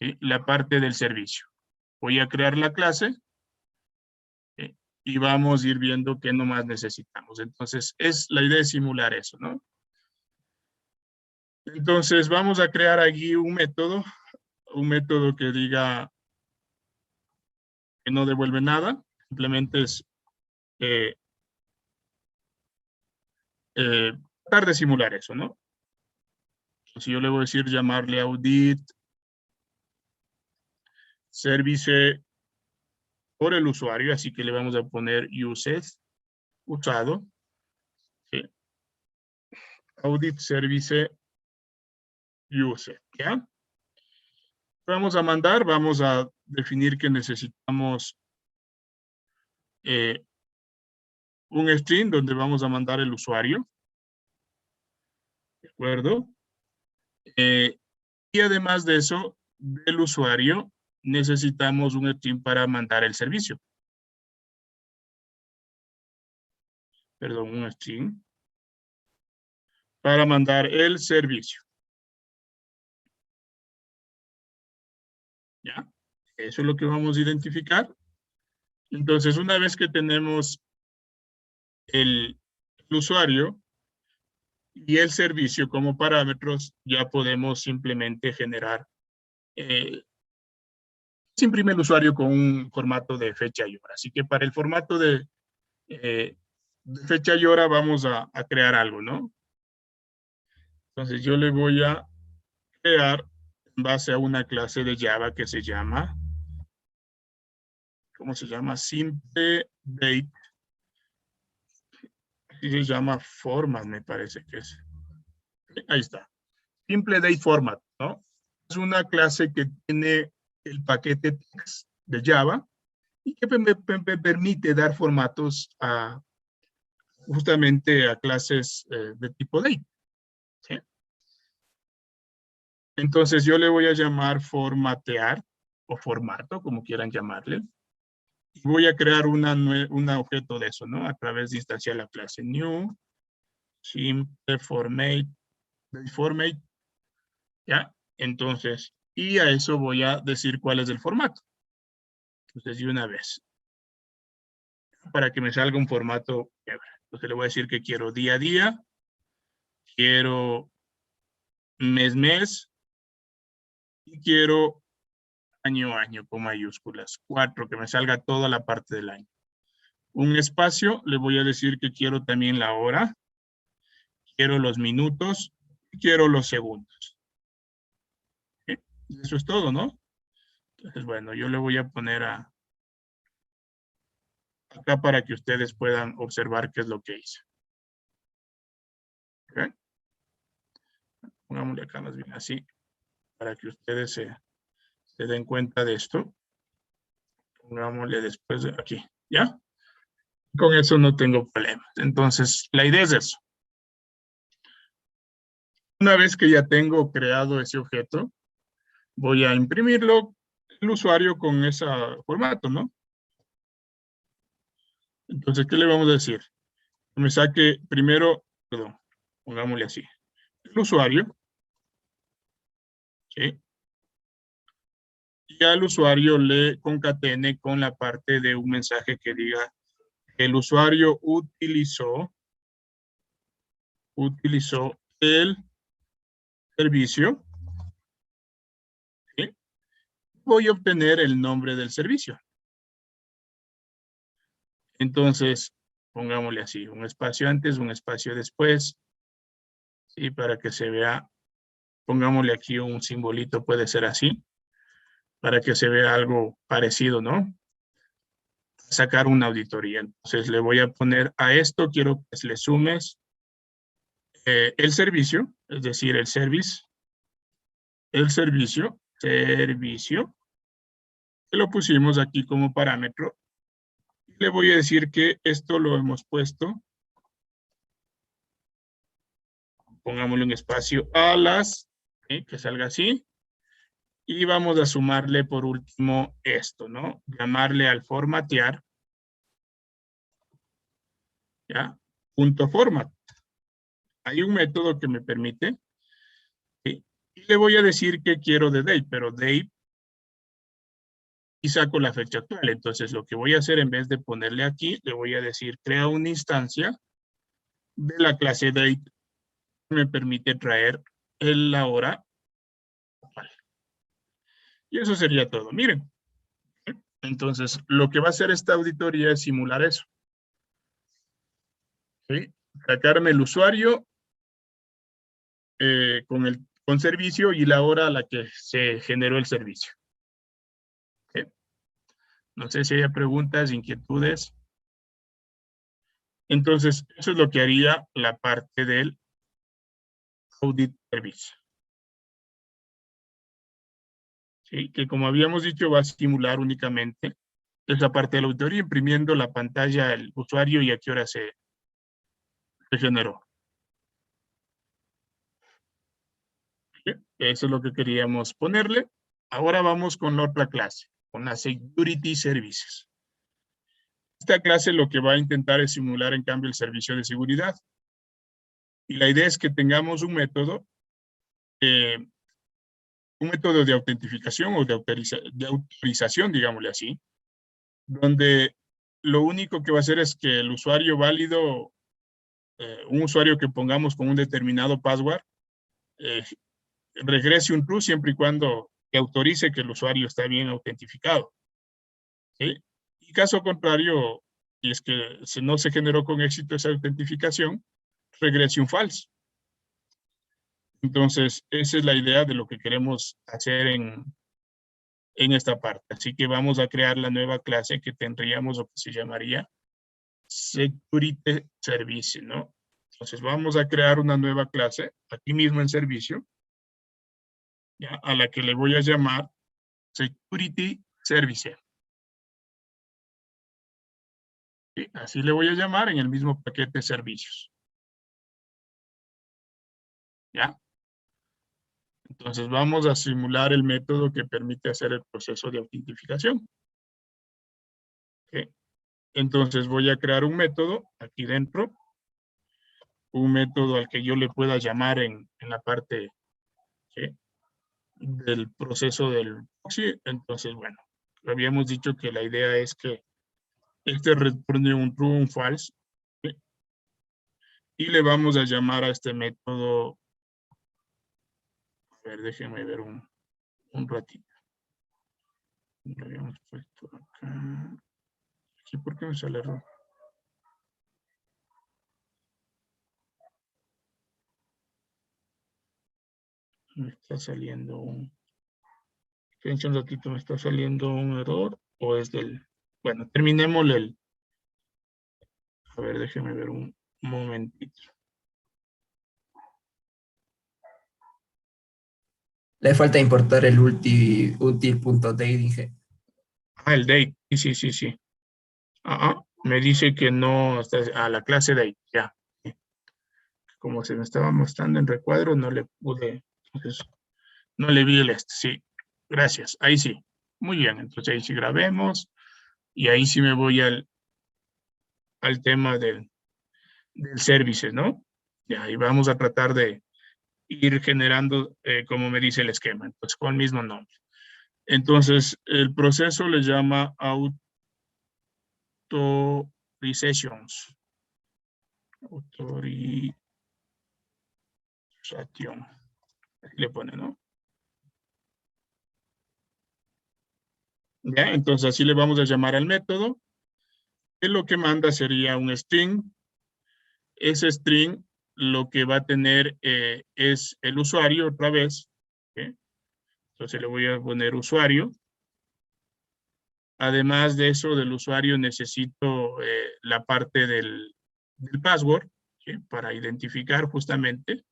¿sí? La parte del servicio. Voy a crear la clase, ¿sí? Y vamos a ir viendo qué nomás necesitamos. Entonces, la idea es simular eso, ¿no? Entonces, vamos a crear aquí un método que diga que no devuelve nada, simplemente es tratar de simular eso, ¿no? Si yo le voy a decir llamarle audit service por el usuario, así que le vamos a poner used, usado, ¿sí? Audit service used, ¿ya? Vamos a mandar, vamos a definir que necesitamos un string donde vamos a mandar el usuario, ¿de acuerdo? Y además de eso, del usuario, necesitamos un string para mandar el servicio. Perdón, un string para mandar el servicio. ¿Ya? Eso es lo que vamos a identificar. Entonces, una vez que tenemos el usuario y el servicio como parámetros, ya podemos simplemente generar, se imprime el usuario con un formato de fecha y hora. Así que para el formato de fecha y hora vamos a crear algo, ¿no? Entonces yo le voy a crear en base a una clase de Java que se llama, ¿cómo se llama? Simple Date. Y se llama Format, me parece que es. Ahí está. Simple Date Format, ¿no? Es una clase que tiene el paquete text de Java y que me permite dar formatos justamente a clases de tipo date. ¿Sí? Entonces yo le voy a llamar formatear o formato, como quieran llamarle. Voy a crear un objeto de eso, ¿no? A través de instanciar la clase new, simple format, ¿ya? Entonces, y a eso voy a decir cuál es el formato. Entonces, de una vez. Para que me salga un formato chévere. Entonces le voy a decir que quiero día a día, quiero mes, y quiero año con mayúsculas. 4, que me salga toda la parte del año. Un espacio, le voy a decir que quiero también la hora, quiero los minutos, y quiero los segundos. ¿Sí? Eso es todo, ¿no? Entonces, bueno, yo le voy a poner acá para que ustedes puedan observar qué es lo que hice. ¿Okay? Pongámosle acá más bien así, para que ustedes se den cuenta de esto. Pongámosle después de aquí, ¿ya? Con eso no tengo problemas. Entonces, la idea es eso. Una vez que ya tengo creado ese objeto, voy a imprimirlo el usuario con ese formato, ¿no? Entonces, ¿qué le vamos a decir? Que me saque primero, perdón, pongámosle así, el usuario, ¿sí? Y al usuario le concatene con la parte de un mensaje que diga el usuario utilizó el servicio, ¿sí? Voy a obtener el nombre del servicio. Entonces, pongámosle así, un espacio antes, un espacio después, ¿sí? Para que se vea, pongámosle aquí un simbolito, puede ser así, para que se vea algo parecido, ¿no? Sacar una auditoría. Entonces, le voy a poner a esto, quiero que le sumes el servicio, es decir, el servicio, que lo pusimos aquí como parámetro. Le voy a decir que esto lo hemos puesto, pongámosle un espacio alas, ¿sí? Que salga así, y vamos a sumarle por último esto, ¿no? Llamarle al formatear, ¿ya? Punto format. Hay un método que me permite, ¿sí? Y le voy a decir que quiero de date, pero date y saco la fecha actual. Entonces, lo que voy a hacer en vez de ponerle aquí, le voy a decir, crea una instancia de la clase date que me permite traer la hora actual. Y eso sería todo. Miren. Entonces, lo que va a hacer esta auditoría es simular eso. ¿Sí? Sacarme el usuario con servicio y la hora a la que se generó el servicio. ¿Sí? No sé si hay preguntas, inquietudes. Entonces, eso es lo que haría la parte del audit service. ¿Sí? Que como habíamos dicho, va a simular únicamente esa parte de la auditoría, imprimiendo la pantalla al usuario y a qué hora se generó. ¿Sí? Eso es lo que queríamos ponerle. Ahora vamos con la otra clase, con la Security Services. Esta clase lo que va a intentar es simular en cambio el servicio de seguridad. Y la idea es que tengamos un método de autentificación o de autorización, digámosle así, donde lo único que va a hacer es que el usuario válido, un usuario que pongamos con un determinado password, regrese un true siempre y cuando que autorice que el usuario está bien autentificado. ¿Sí? Y caso contrario, si es que no se generó con éxito esa autentificación, regrese un false. Entonces, esa es la idea de lo que queremos hacer en esta parte. Así que vamos a crear la nueva clase que tendríamos o que se llamaría Security Service, ¿no? Entonces, vamos a crear una nueva clase aquí mismo en servicio, ¿ya? A la que le voy a llamar Security Service. ¿Sí? Así le voy a llamar en el mismo paquete de servicios. ¿Ya? Entonces vamos a simular el método que permite hacer el proceso de autentificación. ¿Sí? Entonces voy a crear un método aquí dentro. Un método al que yo le pueda llamar en la parte, ¿sí?, del proceso del proxy. Entonces, bueno, habíamos dicho que la idea es que este retorne un true o un false. ¿Sí? Y le vamos a llamar a este método. A ver, déjenme ver un ratito. Lo habíamos puesto acá. Aquí, ¿por qué me sale error? Me está saliendo un... Fíjense un ratito, me está saliendo un error o es del... Bueno, terminemos el... A ver, déjenme ver un momentito. Le falta importar el util.date, dije. Ah, el date. Sí. Me dice que no está a la clase date, ya. Como se me estaba mostrando en recuadro, no le pude, entonces, no le vi el sí. Gracias, ahí sí. Muy bien, entonces ahí sí grabemos y ahí sí me voy al tema del service, ¿no? Ya, y vamos a tratar de ir generando, como me dice el esquema, entonces con el mismo nombre. Entonces, el proceso le llama authorizations. Autorización. Así le pone, ¿no? Ya, entonces así le vamos a llamar al método. Que lo que manda sería un string. Ese string lo que va a tener es el usuario otra vez. ¿Sí? Entonces le voy a poner usuario. Además de eso, del usuario necesito la parte del password, ¿sí?, para identificar justamente,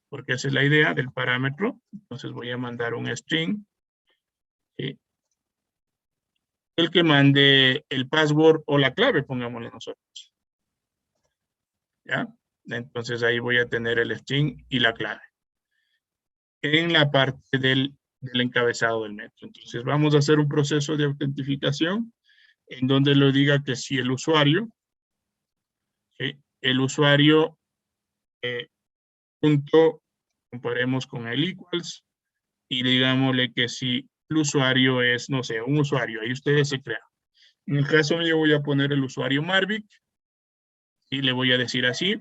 porque esa es la idea del parámetro. Entonces voy a mandar un string. ¿Sí? El que mande el password o la clave, pongámosle nosotros. ¿Ya? Entonces ahí voy a tener el string y la clave. En la parte del encabezado del método. Entonces vamos a hacer un proceso de autentificación en donde lo diga que si el usuario, ¿sí?, el usuario punto, comparemos con el equals, y digámosle que si el usuario es, no sé, un usuario, ahí ustedes se crean. En el caso mío voy a poner el usuario Marvic, y le voy a decir así,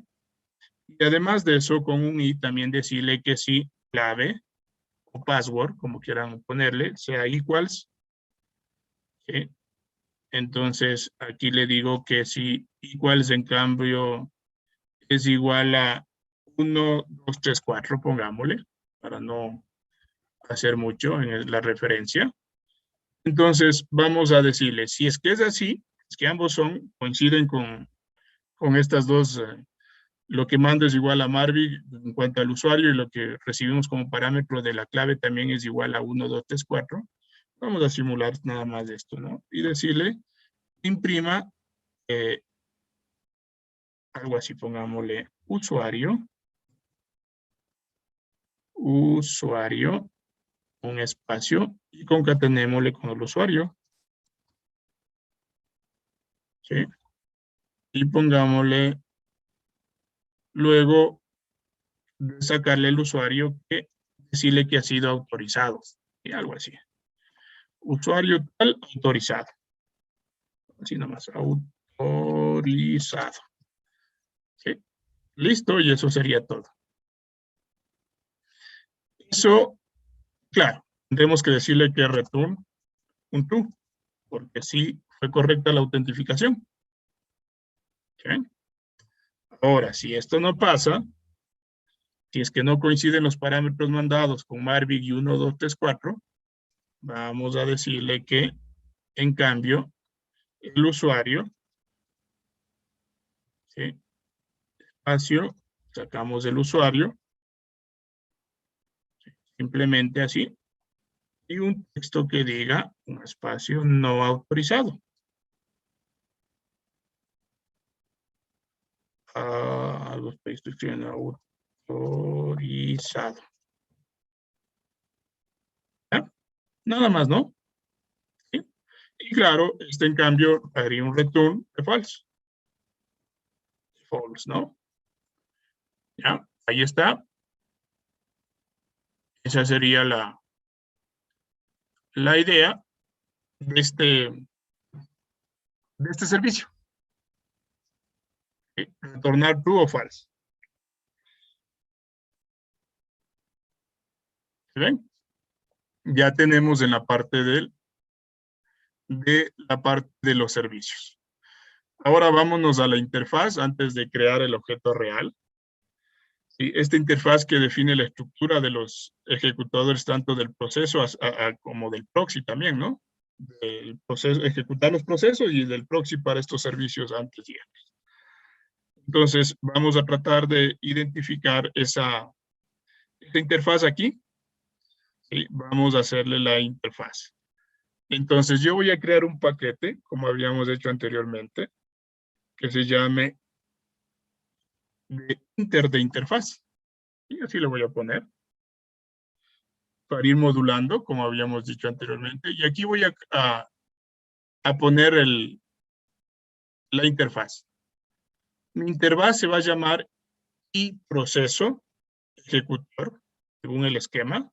y además de eso, con un i también decirle que si clave o password, como quieran ponerle, sea equals, ¿sí? Entonces aquí le digo que si equals en cambio es igual a 1, 2, 3, 4, pongámosle, para no hacer mucho en la referencia. Entonces vamos a decirle, si es que es así, es que ambos coinciden con estas dos, lo que mando es igual a Marvic en cuanto al usuario y lo que recibimos como parámetro de la clave también es igual a 1, 2, 3, 4. Vamos a simular nada más esto, ¿no? Y decirle, imprima algo así, pongámosle usuario usuario, un espacio, y concatenémosle con el usuario. ¿Sí? Y pongámosle, luego de sacarle el usuario, que decirle que ha sido autorizado. Y algo así. Usuario tal autorizado. Así nomás, autorizado. ¿Sí? Listo, y eso sería todo. Eso, claro, tendremos que decirle que return un true, porque sí fue correcta la autentificación. ¿Sí? Ahora, si esto no pasa, si es que no coinciden los parámetros mandados con Marbig y 1, 2, 3, 4, vamos a decirle que, en cambio, el usuario, ¿sí? Espacio, sacamos el usuario, ¿sí? Simplemente así, y un texto que diga un espacio no autorizado. Los textos que no autorizado. ¿Ya? Nada más, ¿no? ¿Sí? Y claro, en cambio haría un return de false. False, ¿no? Ya, ahí está. Esa sería la idea de este servicio. ¿Sí? Retornar true o false. ¿Sí ven? Ya tenemos en la parte de los servicios. Ahora vámonos a la interfaz antes de crear el objeto real. ¿Sí? Esta interfaz que define la estructura de los ejecutadores tanto del proceso como del proxy también, ¿no? Del proceso, ejecutar los procesos y del proxy para estos servicios antes y después. Entonces, vamos a tratar de identificar esta interfaz aquí. ¿Sí? Vamos a hacerle la interfaz. Entonces, yo voy a crear un paquete, como habíamos hecho anteriormente, que se llame de interfaz. Y así lo voy a poner. Para ir modulando, como habíamos dicho anteriormente. Y aquí voy a poner la interfaz. Mi interfaz se va a llamar iProceso ejecutor, según el esquema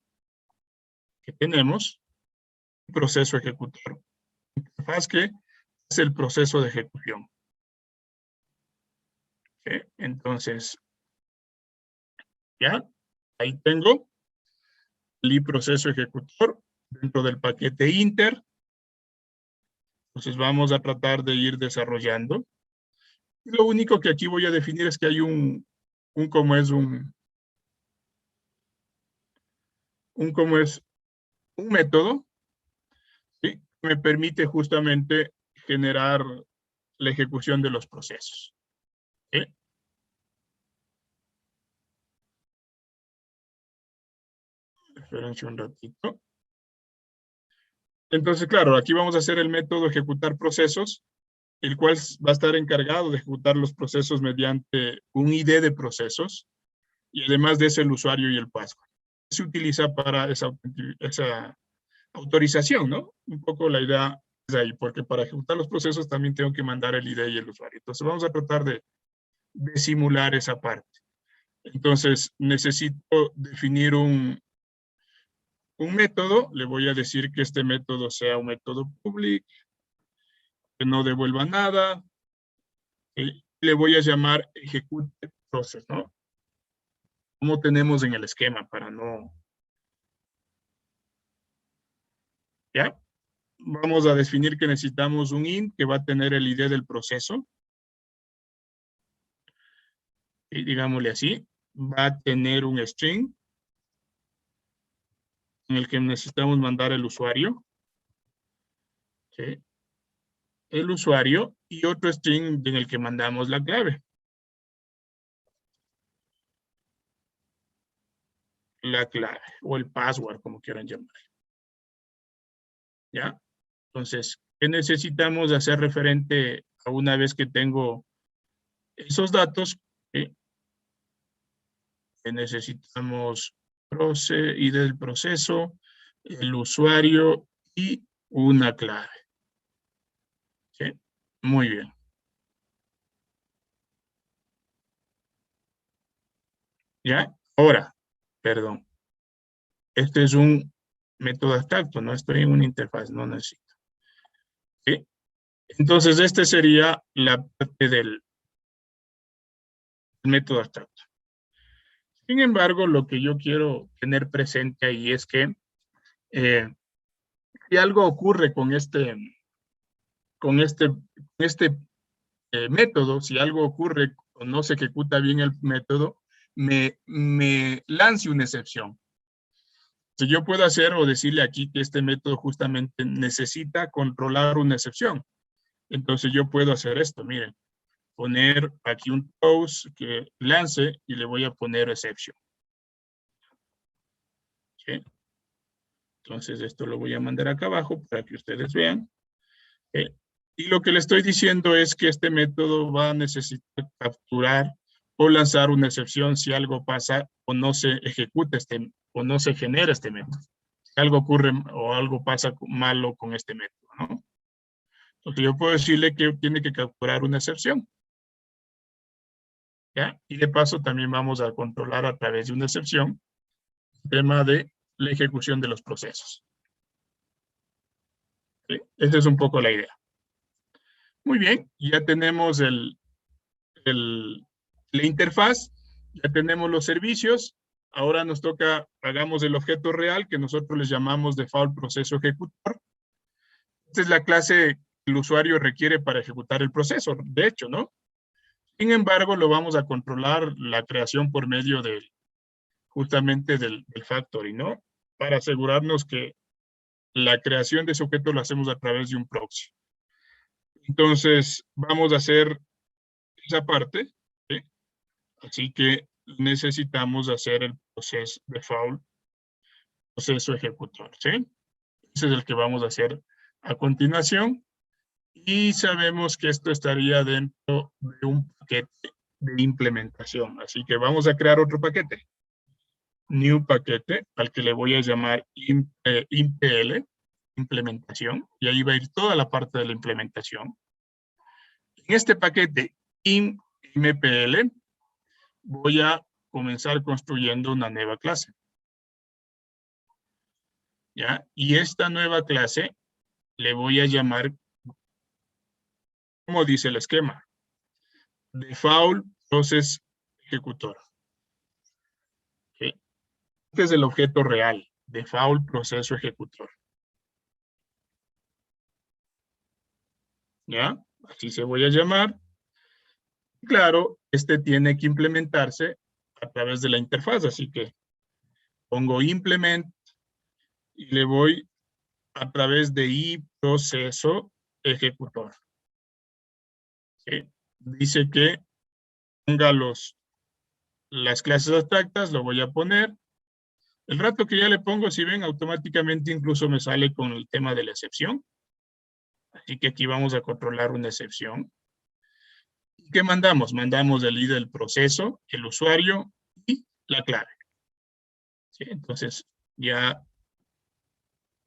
que tenemos. Proceso ejecutor. Interfaz que es el proceso de ejecución. ¿Sí? Entonces, ya, ahí tengo el iProceso ejecutor dentro del paquete inter. Entonces vamos a tratar de ir desarrollando. Y lo único que aquí voy a definir es que hay un método, ¿sí? Que me permite justamente generar la ejecución de los procesos. ¿Sí? Espérense un ratito. Entonces, claro, aquí vamos a hacer el método ejecutar procesos, el cual va a estar encargado de ejecutar los procesos mediante un ID de procesos, y además de eso el usuario y el password. Se utiliza para esa autorización, ¿no? Un poco la idea es ahí, porque para ejecutar los procesos también tengo que mandar el ID y el usuario. Entonces vamos a tratar de simular esa parte. Entonces necesito definir un método. Le voy a decir que este método sea un método public, que no devuelva nada. Y le voy a llamar execute process, ¿no? Como tenemos en el esquema para no... ¿Ya? Vamos a definir que necesitamos un int que va a tener el ID del proceso. Y digámosle así, va a tener un string en el que necesitamos mandar el usuario. ¿Sí? El usuario y otro string en el que mandamos la clave. La clave o el password, como quieran llamar. ¿Ya? Entonces, ¿qué necesitamos hacer referente a una vez que tengo esos datos? ¿Sí? Necesitamos ID del proceso, el usuario y una clave. ¿Sí? Muy bien. ¿Ya? Ahora, perdón. Este es un método abstracto, no estoy en una interfaz, no necesito. ¿Sí? Entonces, este sería la parte del método abstracto. Sin embargo, lo que yo quiero tener presente ahí es que si algo ocurre con este método, si algo ocurre o no se ejecuta bien el método, me lance una excepción. Si yo puedo hacer o decirle aquí que este método justamente necesita controlar una excepción. Entonces yo puedo hacer esto, miren. Poner aquí un throws que lance y le voy a poner exception. ¿Sí? Entonces esto lo voy a mandar acá abajo para que ustedes vean. Y lo que le estoy diciendo es que este método va a necesitar capturar o lanzar una excepción si algo pasa o no se ejecuta o no se genera este método. Si algo ocurre o algo pasa malo con este método, ¿no? Entonces yo puedo decirle que tiene que capturar una excepción. ¿Ya? Y de paso también vamos a controlar a través de una excepción el tema de la ejecución de los procesos. ¿Sí? Esa es un poco la idea. Muy bien, ya tenemos la interfaz, ya tenemos los servicios. Ahora nos toca, hagamos el objeto real que nosotros les llamamos default proceso ejecutor. Esta es la clase que el usuario requiere para ejecutar el proceso, de hecho, ¿no? Sin embargo, lo vamos a controlar la creación por medio justamente del factory, ¿no? Para asegurarnos que la creación de ese objeto lo hacemos a través de un proxy. Entonces, vamos a hacer esa parte, ¿sí? Así que necesitamos hacer el proceso default, proceso ejecutor, ¿sí? Ese es el que vamos a hacer a continuación. Y sabemos que esto estaría dentro de un paquete de implementación. Así que vamos a crear otro paquete. New paquete, al que le voy a llamar impl, implementación, y ahí va a ir toda la parte de la implementación. En este paquete impl voy a comenzar construyendo una nueva clase. ¿Ya? Y esta nueva clase le voy a llamar, como dice el esquema, default process ejecutor. ¿Sí? Este es el objeto real, default proceso ejecutor. ¿Ya? Así se voy a llamar. Claro, este tiene que implementarse a través de la interfaz, así que pongo implement y le voy a través de iProceso ejecutor. ¿Sí? Dice que ponga las clases abstractas, lo voy a poner. El rato que ya le pongo, si ven, automáticamente incluso me sale con el tema de la excepción. Así que aquí vamos a controlar una excepción. ¿Qué mandamos? Mandamos el ID del proceso, el usuario y la clave. ¿Sí? Entonces, ya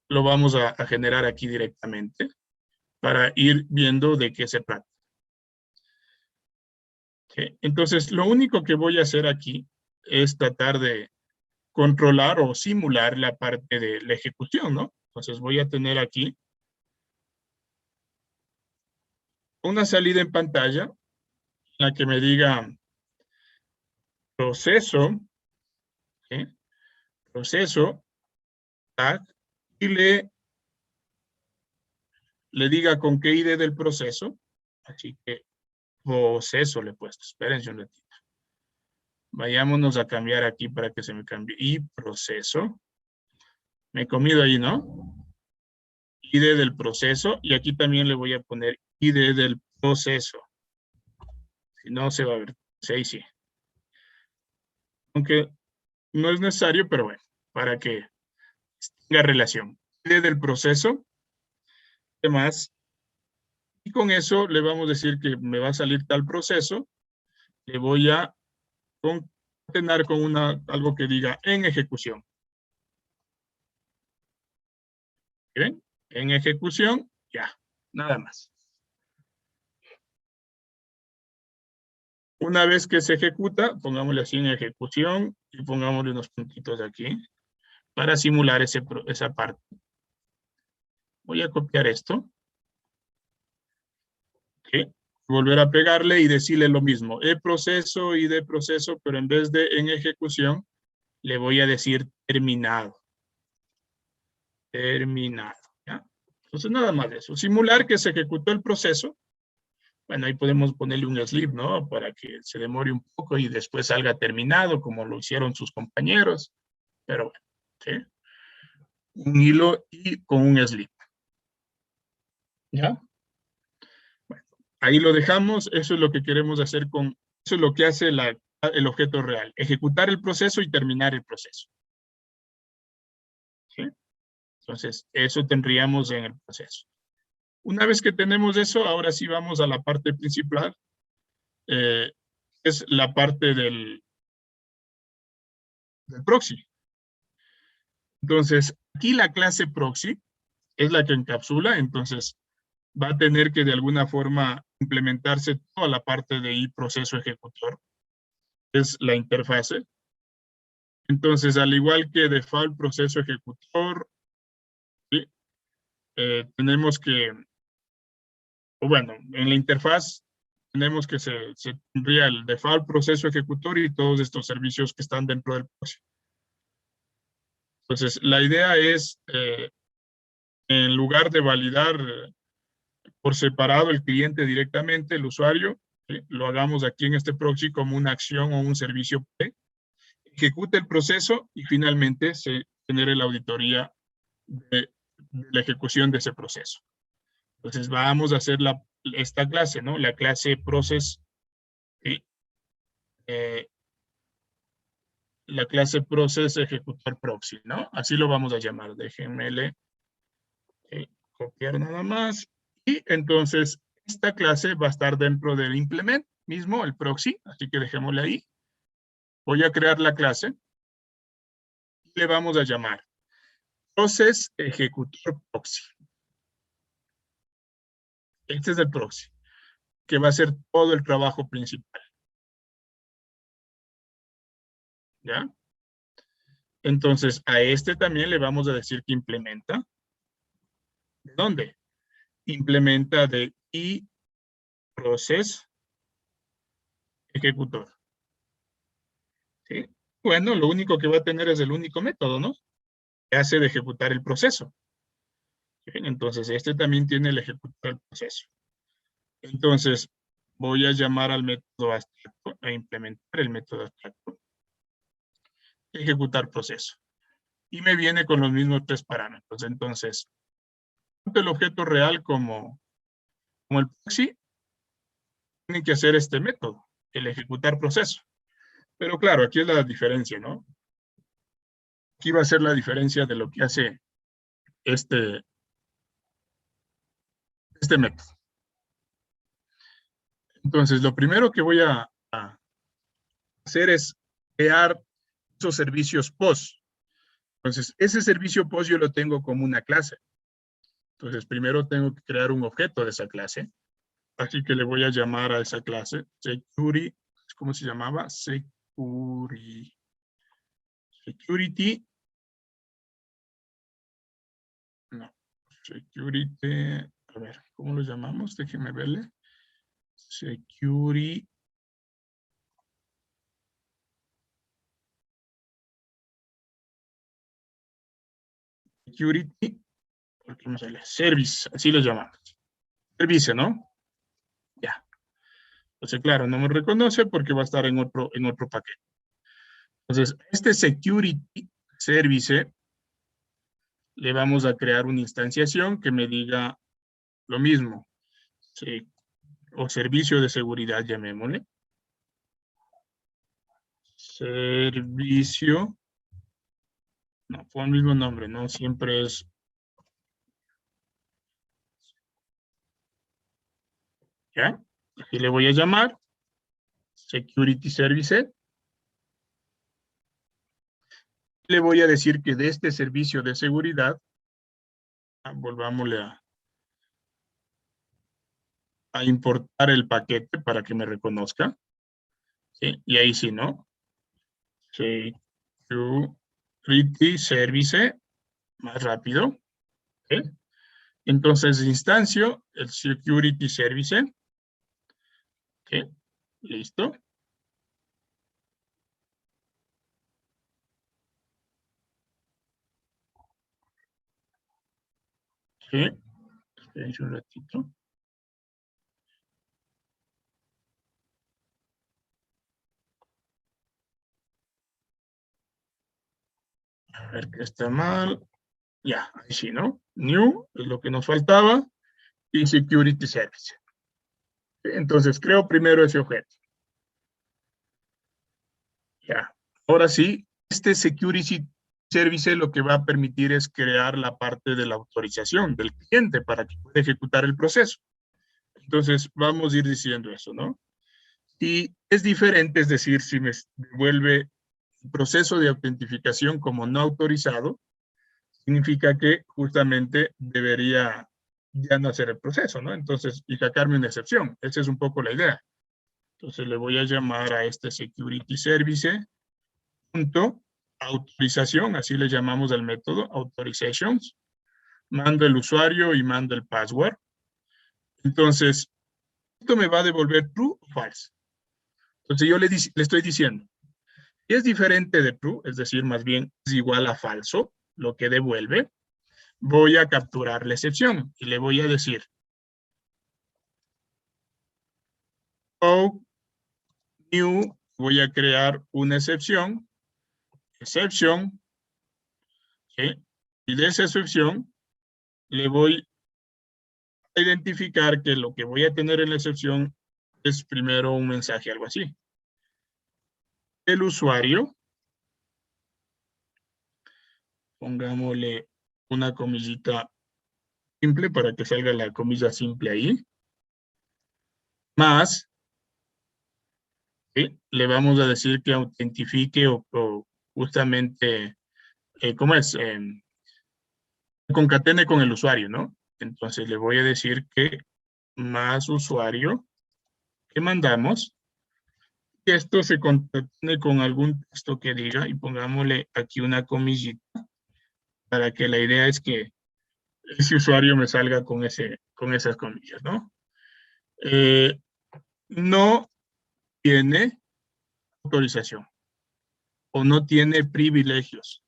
lo vamos a generar aquí directamente para ir viendo de qué se trata. ¿Sí? Entonces, lo único que voy a hacer aquí es tratar de controlar o simular la parte de la ejecución, ¿no? Entonces, voy a tener aquí una salida en pantalla en la que me diga proceso, ¿sí? Proceso, tag, y le diga con qué ID del proceso. Así que proceso le he puesto. Espérense un ratito. Vayámonos a cambiar aquí para que se me cambie. Y proceso. Me he comido ahí, ¿no? ID del proceso. Y aquí también le voy a poner ID del proceso. Si no, se va a ver. Sí, sí. Aunque no es necesario, pero bueno, para que tenga relación. ID del proceso. Además, y con eso le vamos a decir que me va a salir tal proceso. Le voy a tener con algo que diga en ejecución. ¿Ven? En ejecución, ya, nada más. Una vez que se ejecuta, pongámosle así en ejecución y pongámosle unos puntitos aquí para simular esa parte. Voy a copiar esto. ¿Sí? Volver a pegarle y decirle lo mismo. proceso y de proceso, pero en vez de en ejecución, le voy a decir terminado. Terminado. ¿Ya? Entonces nada más de eso. Simular que se ejecutó el proceso. Bueno, ahí podemos ponerle un sleep, ¿no? Para que se demore un poco y después salga terminado, como lo hicieron sus compañeros. Pero bueno, ¿sí? Un hilo y con un sleep. ¿Ya? Bueno, ahí lo dejamos. Eso es lo que queremos hacer eso es lo que hace el objeto real. Ejecutar el proceso y terminar el proceso. ¿Sí? Entonces, eso tendríamos en el proceso. Una vez que tenemos eso, ahora sí vamos a la parte principal. Es la parte del proxy. Entonces, aquí la clase proxy es la que encapsula, entonces va a tener que de alguna forma implementarse toda la parte de proceso ejecutor, es la interfase. Entonces, al igual que default proceso ejecutor, ¿sí? Tenemos que, o bueno, en la interfaz tenemos que se tendría el default proceso ejecutor y todos estos servicios que están dentro del proceso. Entonces, la idea es, en lugar de validar por separado el cliente directamente, el usuario, ¿sí? Lo hagamos aquí en este proxy como una acción o un servicio P, ejecute el proceso y finalmente se genere la auditoría de la ejecución de ese proceso. Entonces vamos a hacer esta clase, ¿no? La clase process, ¿sí? La clase process ejecutar proxy, ¿no? Así lo vamos a llamar. Déjenme copiar nada más. Y entonces esta clase va a estar dentro del implement mismo, el proxy, así que dejémosle ahí. Voy a crear la clase y le vamos a llamar process ejecutor proxy. Este es el proxy, que va a ser todo el trabajo principal. ¿Ya? Entonces, a este también le vamos a decir que implementa. ¿De dónde? Implementa de process ejecutor. ¿Sí? Bueno, lo único que va a tener es el único método, ¿no? Que hace de ejecutar el proceso. Bien, entonces, este también tiene el ejecutar el proceso. Entonces, voy a llamar al método abstracto, a implementar el método abstracto. Ejecutar proceso. Y me viene con los mismos 3 parámetros. Entonces, tanto el objeto real como el proxy tienen que hacer este método, el ejecutar proceso. Pero claro, aquí es la diferencia, ¿no? Aquí va a ser la diferencia de lo que hace este método. Entonces, lo primero que voy a hacer es crear esos servicios post. Entonces, ese servicio post yo lo tengo como una clase. Entonces, primero tengo que crear un objeto de esa clase. Así que le voy a llamar a esa clase security, ¿cómo se llamaba? Security. No, security, a ver, ¿cómo lo llamamos? Déjenme verle. Security. Security, porque no sale, service, así lo llamamos. Servicio, ¿no? Ya. Entonces, claro, no me reconoce porque va a estar en otro paquete. Entonces, este security service le vamos a crear una instanciación que me diga lo mismo. Sí, o servicio de seguridad, llamémosle. Servicio. No, fue el mismo nombre, ¿no? Siempre es. ¿Ya? Aquí le voy a llamar Security Service. Le voy a decir que de este servicio de seguridad, volvámosle a importar el paquete para que me reconozca. ¿Sí? Y ahí sí, ¿no? Security Service, más rápido. ¿Sí? Entonces instancio el Security Service. ¿Sí? Listo. ¿Sí? Esperen un ratito. A ver qué está mal. Ya, ahí sí, ¿no? New es lo que nos faltaba. Y Security Service. Entonces creo primero ese objeto. Ya. Ahora sí, este Security Service lo que va a permitir es crear la parte de la autorización del cliente para que pueda ejecutar el proceso. Entonces, vamos a ir diciendo eso, ¿no? Y es diferente, es decir, si me devuelve el proceso de autentificación como no autorizado, significa que justamente debería ya no hacer el proceso, ¿no? Entonces, y sacarme una excepción. Esa es un poco la idea. Entonces, le voy a llamar a este Security Service punto autorización, así le llamamos al método, authorizations. Mando el usuario y mando el password. Entonces, esto me va a devolver true o false. Entonces, yo le estoy diciendo, si es diferente de true, es decir, más bien es igual a falso, lo que devuelve, voy a capturar la excepción y le voy a decir, oh, new, voy a crear una excepción, ¿sí? Y de esa excepción le voy a identificar que lo que voy a tener en la excepción es primero un mensaje, algo así. El usuario, pongámosle una comillita simple para que salga la comilla simple ahí, más, ¿sí? Le vamos a decir que autentifique o justamente, ¿cómo es? Concatene con el usuario, ¿no? Entonces le voy a decir que más usuario que mandamos, que esto se concatene con algún texto que diga, y pongámosle aquí una comillita, para que la idea es que ese usuario me salga con esas comillas, ¿no? No tiene autorización o no tiene privilegios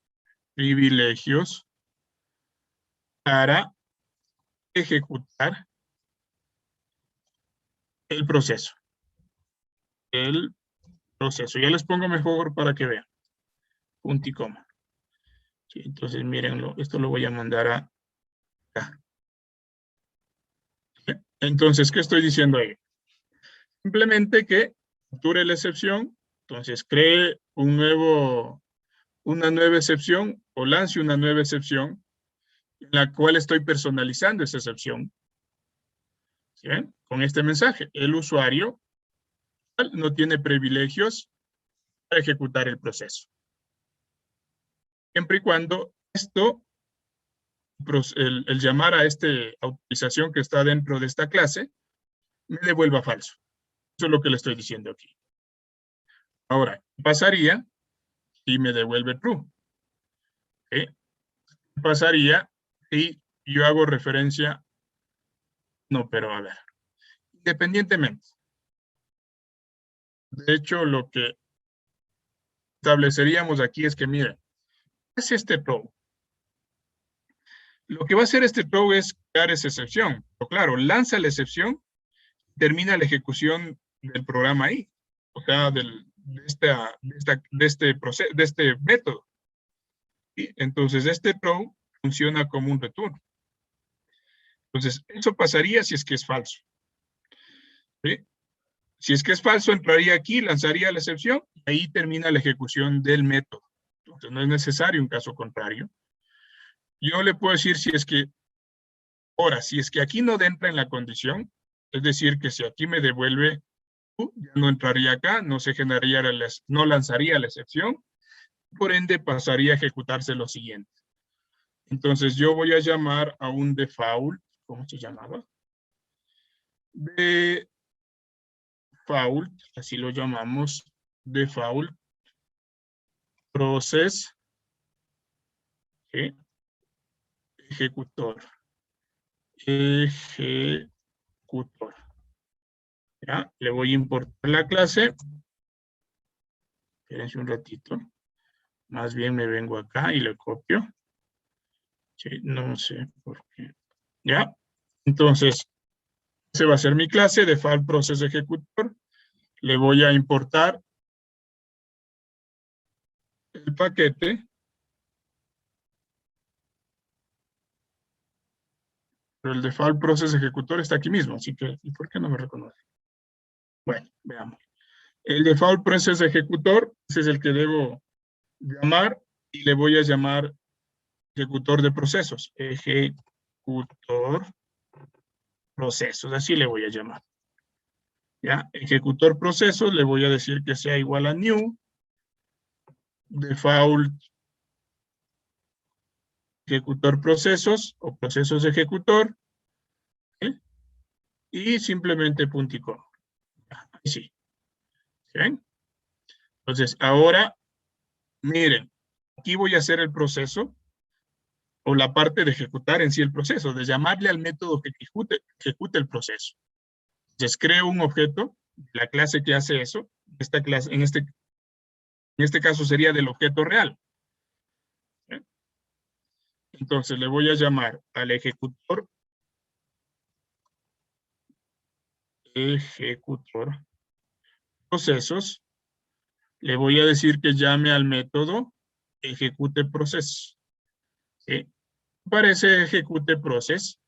para ejecutar el proceso. Ya les pongo mejor para que vean. Punto y coma. Sí, entonces, mírenlo. Esto lo voy a mandar acá. Entonces, ¿qué estoy diciendo ahí? Simplemente que capture la excepción. Entonces, cree una nueva excepción o lance una nueva excepción en la cual estoy personalizando esa excepción. ¿Sí ven? Con este mensaje. El usuario no tiene privilegios para ejecutar el proceso. Siempre y cuando esto, el llamar a esta autorización que está dentro de esta clase, me devuelva falso. Eso es lo que le estoy diciendo aquí. Ahora, ¿qué pasaría si me devuelve true? ¿Qué pasaría si yo hago referencia? No, pero a ver. Independientemente. De hecho, lo que estableceríamos aquí es que, miren, ¿qué es este throw? Lo que va a hacer este throw es crear esa excepción. Pero claro, lanza la excepción, termina la ejecución del programa ahí. O sea, de este método. ¿Sí? Entonces, este throw funciona como un return. Entonces, eso pasaría si es que es falso. ¿Sí? Si es que es falso, entraría aquí, lanzaría la excepción, y ahí termina la ejecución del método. Entonces, no es necesario un caso contrario. Yo le puedo decir si es que, ahora, si es que aquí no entra en la condición, es decir, que si aquí me devuelve, ya no entraría acá, no se generaría, no lanzaría la excepción, Por ende, pasaría a ejecutarse lo siguiente. Entonces, yo voy a llamar a un default, ¿cómo se llamaba? Default, así lo llamamos, default process ejecutor. Ejecutor. ¿Ya? Le voy a importar la clase. Espérense un ratito. Más bien me vengo acá y le copio. Sí, no sé por qué. ¿Ya? Entonces, ese va a ser mi clase, default process ejecutor. Le voy a importar el paquete. Pero el default process ejecutor está aquí mismo, así que, ¿y por qué no me reconoce? Bueno, veamos. El default process ejecutor, ese es el que debo llamar y le voy a llamar ejecutor de procesos. Ejecutor procesos, así le voy a llamar. ¿Ya? Ejecutor procesos, le voy a decir que sea igual a new default ejecutor procesos o procesos ejecutor, ¿sí? Y simplemente punto y coma. Ahí sí. ¿Sí? Entonces, ahora, miren, aquí voy a hacer el proceso o la parte de ejecutar en sí el proceso, de llamarle al método que ejecute el proceso. Entonces, creo un objeto, la clase que hace eso, esta clase, en este caso sería del objeto real. ¿Sí? Entonces, le voy a llamar al ejecutor procesos, le voy a decir que llame al método ejecute proceso. ¿Sí? Para ese ejecute process,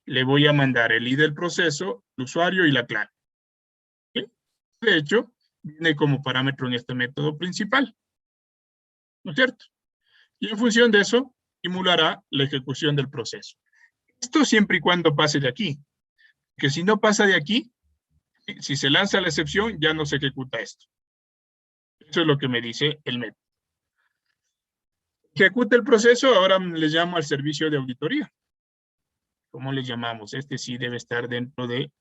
le voy a mandar el ID del proceso, el usuario y la clave. ¿Sí? De hecho, viene como parámetro en este método principal. ¿No es cierto? Y en función de eso, simulará la ejecución del proceso. Esto siempre y cuando pase de aquí. Que si no pasa de aquí, si se lanza la excepción, ya no se ejecuta esto. Eso es lo que me dice el método. Ejecuta el proceso, ahora le llamo al servicio de auditoría. ¿Cómo le llamamos? Este sí debe estar dentro de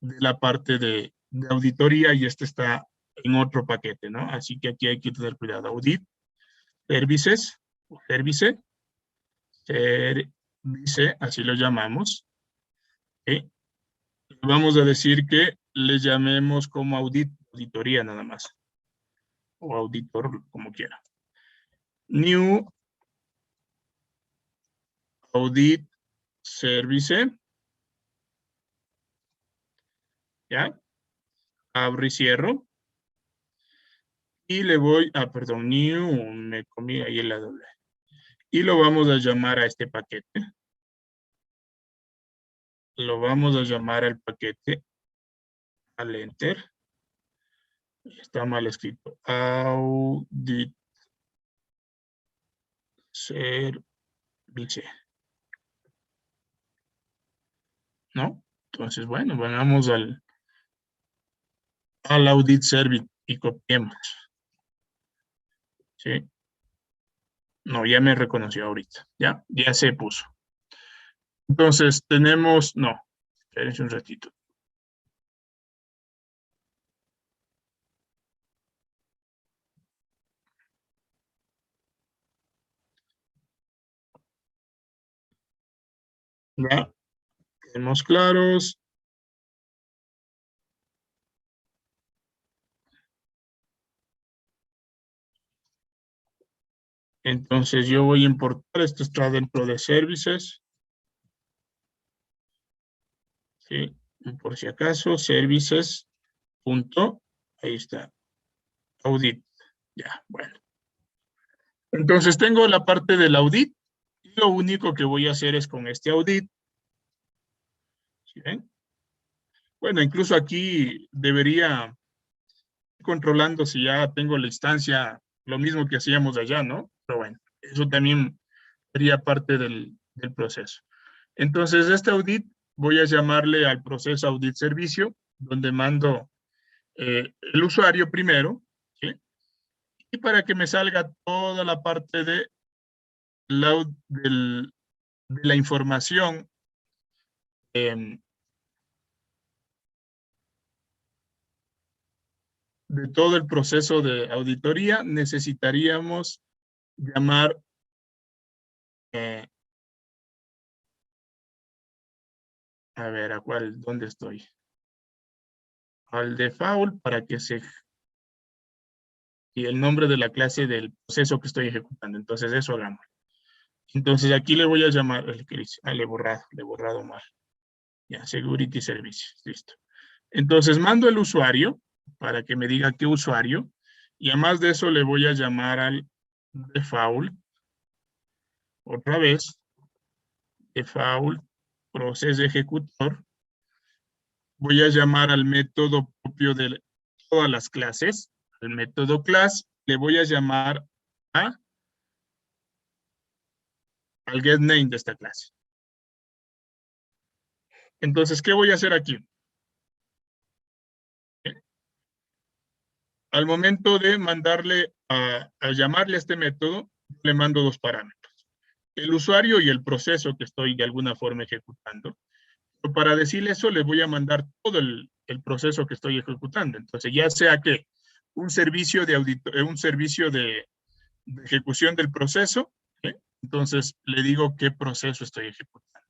la parte de auditoría y este está en otro paquete, ¿no? Así que aquí hay que tener cuidado. Audit, services, service, así lo llamamos. ¿Sí? Vamos a decir que le llamemos como auditoría nada más. O auditor, como quiera. New audit service. ¿Ya? Abro y cierro. Y le voy, perdón, new, me comí ahí la doble. Y lo vamos a llamar a este paquete. Lo vamos a llamar al paquete al enter. Está mal escrito. Audit service. ¿No? Entonces, bueno, vamos al audit service y copiemos. ¿Sí? No, ya me reconoció ahorita. Ya se puso. Entonces, tenemos, no, espérense un ratito. Ya, quedemos claros. Entonces yo voy a importar, esto está dentro de services. ¿Sí? Por si acaso, services, punto, ahí está, audit. Ya, bueno. Entonces tengo la parte del audit y lo único que voy a hacer es con este audit. ¿Sí ven? Bueno, incluso aquí debería ir controlando si ya tengo la instancia, lo mismo que hacíamos allá, ¿no? Pero bueno, eso también sería parte del proceso. Entonces, este audit voy a llamarle al proceso audit servicio, donde mando el usuario primero, ¿sí? Y para que me salga toda la parte de la información de todo el proceso de auditoría, necesitaríamos llamar a ver, ¿dónde estoy? Al default para que y el nombre de la clase del proceso que estoy ejecutando. Entonces eso hagamos. Entonces aquí le voy a llamar, le he borrado mal. Ya, Security Services, listo. Entonces mando el usuario para que me diga qué usuario. Y además de eso le voy a llamar al default. Otra vez. Default, proceso ejecutor. Voy a llamar al método propio de todas las clases. El método class le voy a llamar al getName de esta clase. Entonces, ¿qué voy a hacer aquí? Al momento de mandarle a llamarle a este método, le mando dos parámetros. El usuario y el proceso que estoy de alguna forma ejecutando. Pero para decirle eso, le voy a mandar todo el proceso que estoy ejecutando. Entonces, ya sea que un servicio de ejecución del proceso, ¿sí? Entonces le digo qué proceso estoy ejecutando.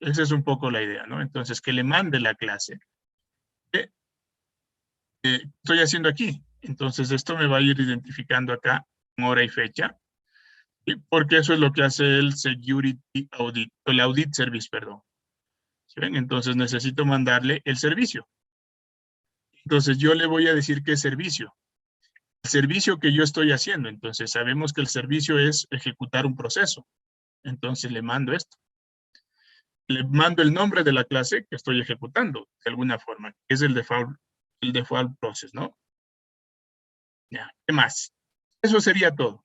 Esa es un poco la idea, ¿no? Entonces, que le mande la clase. ¿Qué estoy haciendo aquí? Entonces, esto me va a ir identificando acá hora y fecha, ¿sí? Porque eso es lo que hace el Security Audit, el Audit Service, perdón. ¿Sí ven? Entonces, necesito mandarle el servicio. Entonces, yo le voy a decir qué servicio. El servicio que yo estoy haciendo. Entonces, sabemos que el servicio es ejecutar un proceso. Entonces, le mando esto. Le mando el nombre de la clase que estoy ejecutando, de alguna forma, que es el default process, ¿no? Ya, ¿qué más? Eso sería todo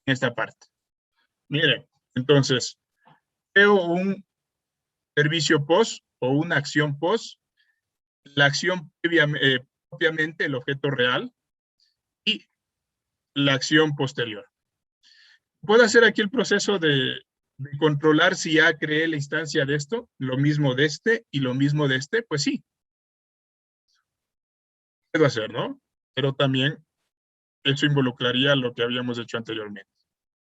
en esta parte. Miren, entonces, creo un servicio post o una acción post, la acción propiamente el objeto real y la acción posterior. ¿Puedo hacer aquí el proceso de controlar si ya creé la instancia de esto, lo mismo de este y lo mismo de este? Pues sí. Puedo hacer, ¿no? Pero también eso involucraría lo que habíamos hecho anteriormente.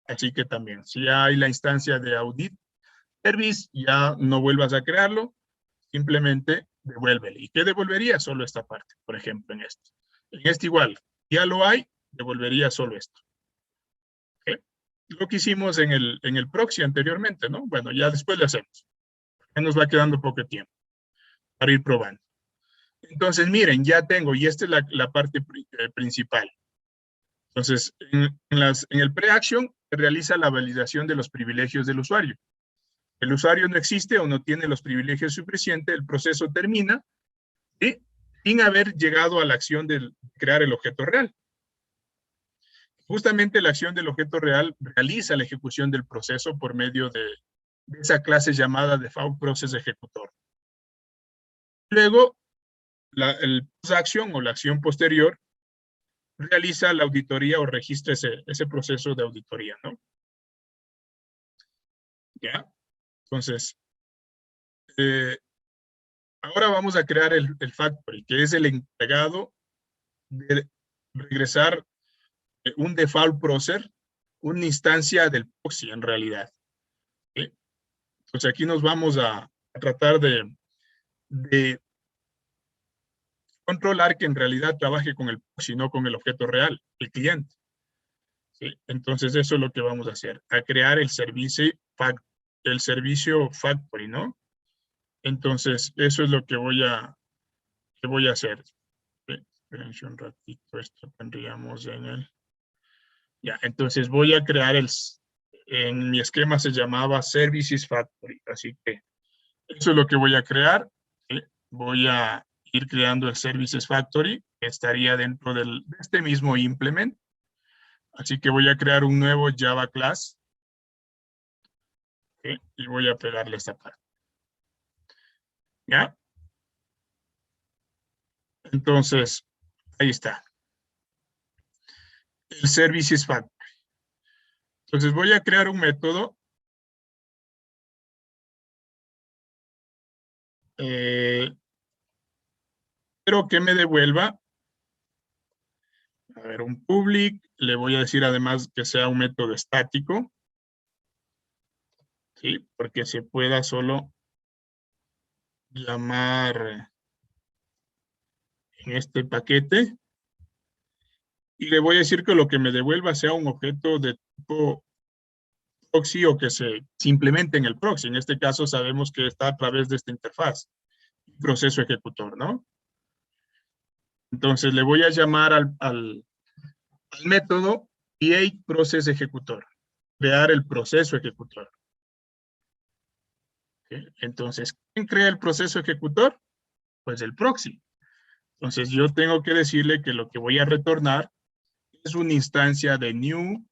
Así que también, si ya hay la instancia de Audit Service, ya no vuelvas a crearlo, simplemente devuélvele. ¿Y qué devolvería? Solo esta parte, por ejemplo, en este. En este igual, ya lo hay, devolvería solo esto. ¿Okay? Lo que hicimos en el proxy anteriormente, ¿no? Bueno, ya después le hacemos. Ya nos va quedando poco tiempo para ir probando. Entonces, miren, ya tengo, y esta es la parte principal. Entonces, en el pre-action se realiza la validación de los privilegios del usuario. El usuario no existe o no tiene los privilegios suficientes, el proceso termina, ¿sí? Sin haber llegado a la acción de crear el objeto real. Justamente la acción del objeto real realiza la ejecución del proceso por medio de esa clase llamada default process ejecutor. Luego, el post-action o la acción posterior realiza la auditoría o registra ese proceso de auditoría, ¿no? ¿Ya? Entonces, ahora vamos a crear el factory, que es el encargado de regresar un default process, una instancia del proxy en realidad. ¿Sí? Entonces aquí nos vamos a tratar de controlar que en realidad trabaje con el proxy, no con el objeto real, el cliente. ¿Sí? Entonces eso es lo que vamos a hacer, a crear el servicio factory, ¿no? Entonces eso es lo que voy a hacer. Espérense un ratito, esto tendríamos en el... Ya, entonces voy a crear en mi esquema se llamaba Services Factory, así que eso es lo que voy a crear. ¿Sí? Voy a ir creando el Services Factory, que estaría dentro de este mismo implement. Así que voy a crear un nuevo Java class. ¿Sí? Y voy a pegarle esta parte. ¿Ya? Entonces, ahí está. el Services Factory. Entonces voy a crear un método pero que me devuelva, a ver, un public, le voy a decir además que sea un método estático, ¿sí? Porque se pueda solo llamar en este paquete, y le voy a decir que lo que me devuelva sea un objeto de tipo proxy o que se implemente en el proxy. En este caso sabemos que está a través de esta interfaz, proceso ejecutor, ¿no? Entonces le voy a llamar al método create process ejecutor, crear el proceso ejecutor. ¿Okay? Entonces, ¿quién crea el proceso ejecutor? Pues el proxy. Entonces yo tengo que decirle que lo que voy a retornar es una instancia de new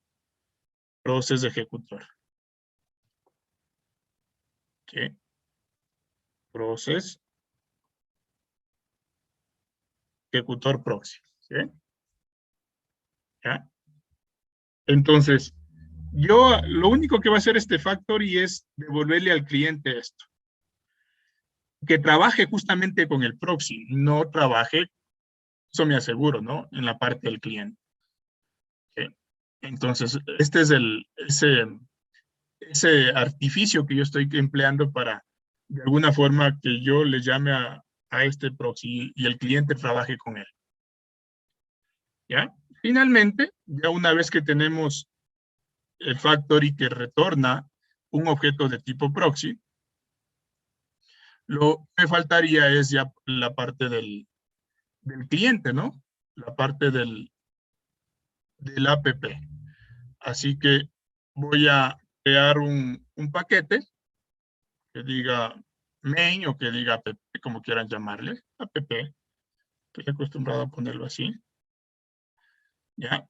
process ejecutor. ¿Okay? Process ejecutor proxy. ¿Sí? ¿Ya? Entonces, yo lo único que va a hacer este factory es devolverle al cliente esto. Que trabaje justamente con el proxy, no trabaje, eso me aseguro, ¿no? En la parte del cliente. ¿Okay? Entonces, este es ese artificio que yo estoy empleando para, de alguna forma, que yo le llame a este proxy y el cliente trabaje con él. ¿Ya? Finalmente, ya una vez que tenemos el factory que retorna un objeto de tipo proxy, lo que me faltaría es ya la parte del cliente, ¿no? La parte del app. Así que voy a crear un paquete que diga main o que diga app, como quieran llamarle, app. Estoy acostumbrado a ponerlo así. ¿Ya?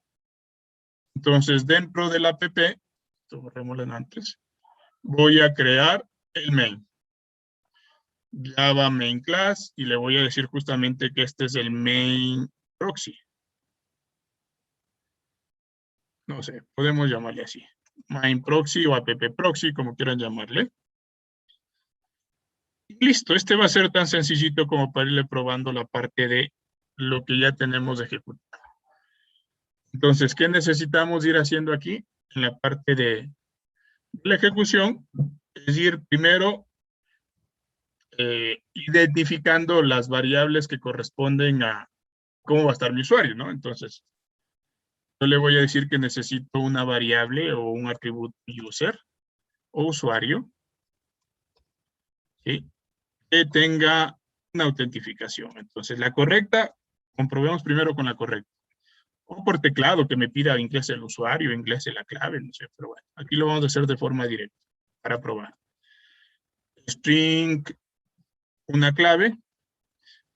Entonces, dentro del app, esto borrémoslo antes, voy a crear el main. Java main class y le voy a decir justamente que este es el main proxy. No sé, podemos llamarle así. Main proxy o app proxy, como quieran llamarle. Y listo, este va a ser tan sencillito como para irle probando la parte de lo que ya tenemos ejecutado. Entonces, ¿qué necesitamos ir haciendo aquí? En la parte de la ejecución, es ir primero identificando las variables que corresponden a cómo va a estar mi usuario, ¿no? Entonces, yo le voy a decir que necesito una variable o un atributo user o usuario, ¿sí? Que tenga una autentificación. Entonces, la correcta, comprobemos primero con la correcta. O por teclado, que me pida inglese el usuario, inglese la clave, no sé, pero bueno, aquí lo vamos a hacer de forma directa para probar. String, una clave,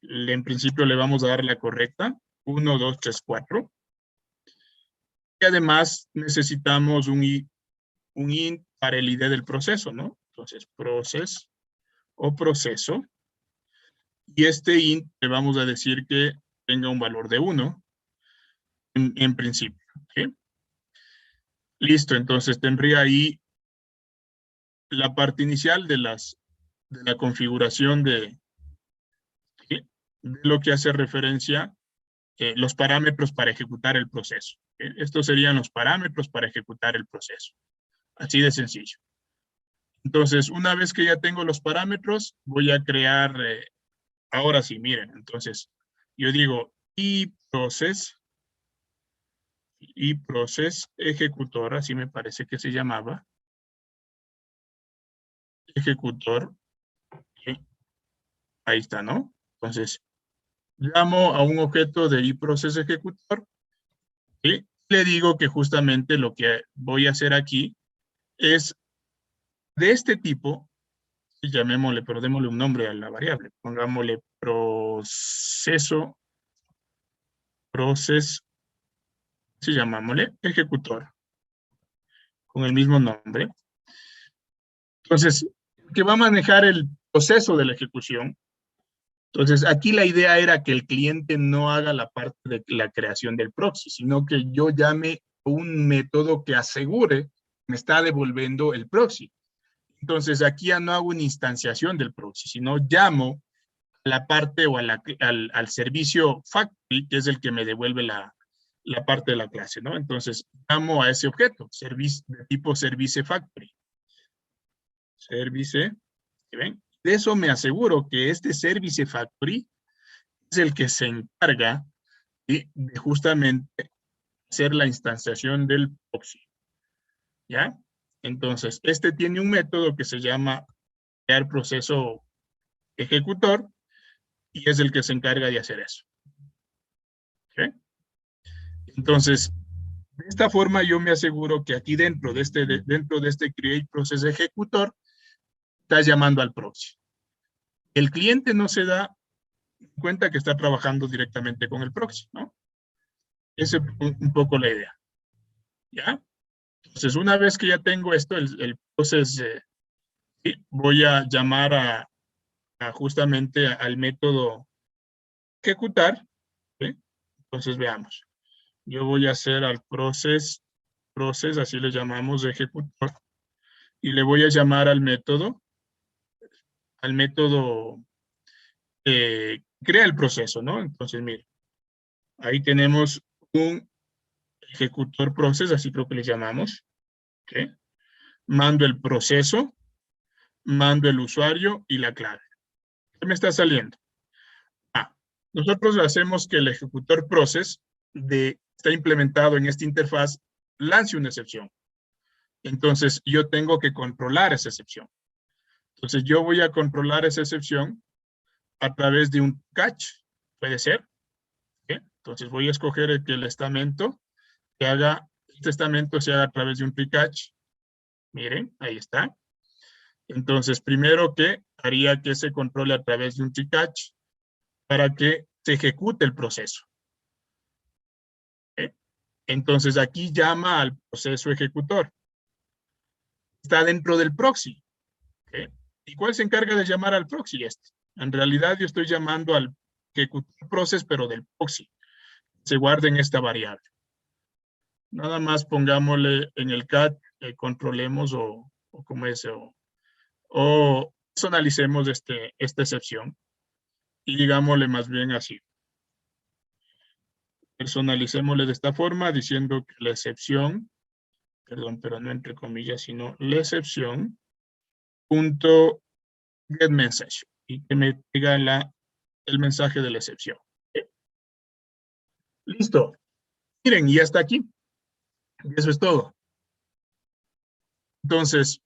en principio le vamos a dar la correcta, 1, 2, 3, 4. Y además necesitamos un int para el ID del proceso, ¿no? Entonces, process o proceso. Y este int le vamos a decir que tenga un valor de 1 en principio. ¿Okay? Listo, entonces tendría ahí la parte inicial de la configuración de lo que hace referencia los parámetros para ejecutar el proceso. Estos serían los parámetros para ejecutar el proceso. Así de sencillo. Entonces, una vez que ya tengo los parámetros, voy a crear, ahora sí, miren, entonces, yo digo process ejecutor, así me parece que se llamaba, ejecutor, ¿sí? Ahí está, ¿no? Entonces, llamo a un objeto de iProcess ejecutor, ¿sí? Le digo que justamente lo que voy a hacer aquí es de este tipo, y llamémosle, pero démosle un nombre a la variable, pongámosle proceso, si llamámosle ejecutor, con el mismo nombre. Entonces, que va a manejar el proceso de la ejecución, Entonces, aquí la idea era que el cliente no haga la parte de la creación del proxy, sino que yo llame un método que asegure que me está devolviendo el proxy. Entonces, aquí ya no hago una instanciación del proxy, sino llamo a la parte o al servicio factory, que es el que me devuelve la parte de la clase, ¿no? Entonces, llamo a ese objeto, de tipo service factory. Service, ¿ven? De eso me aseguro que este service factory es el que se encarga de justamente hacer la instanciación del proxy. ¿Ya? Entonces, este tiene un método que se llama crear proceso ejecutor y es el que se encarga de hacer eso. ¿Okay? Entonces, de esta forma yo me aseguro que aquí dentro de este create process ejecutor está llamando al proxy. El cliente no se da cuenta que está trabajando directamente con el proxy, ¿no? Esa es un poco la idea. ¿Ya? Entonces, una vez que ya tengo esto, el proceso, voy a llamar justamente al método ejecutar. ¿Sí? Entonces, veamos. Yo voy a hacer al process, así le llamamos ejecutor, y le voy a llamar al método crea el proceso, ¿no? Entonces, mire, ahí tenemos un ejecutor process, así creo que le llamamos. ¿Okay? Mando el proceso, mando el usuario y la clave. ¿Qué me está saliendo? Nosotros hacemos que el ejecutor process está implementado en esta interfaz, lance una excepción. Entonces, yo tengo que controlar esa excepción. Entonces, yo voy a controlar esa excepción a través de un catch. ¿Puede ser? ¿Okay? Entonces, voy a escoger que el estamento se haga a través de un pre-catch. Miren, ahí está. Entonces, primero que haría que se controle a través de un pre-catch para que se ejecute el proceso. ¿Okay? Entonces, aquí llama al proceso ejecutor. Está dentro del proxy. ¿Okay? ¿Y cuál se encarga de llamar al proxy? En realidad, yo estoy llamando al ejecutor process, pero del proxy. Se guarda en esta variable. Nada más pongámosle en el cat, controlemos o como es, o personalicemos esta excepción y digámosle más bien así. Personalicémosle de esta forma diciendo que la excepción, perdón, pero no entre comillas, sino la excepción punto get message y que me diga el mensaje de la excepción. ¿Okay? Listo. Miren, y hasta aquí. Y eso es todo. Entonces,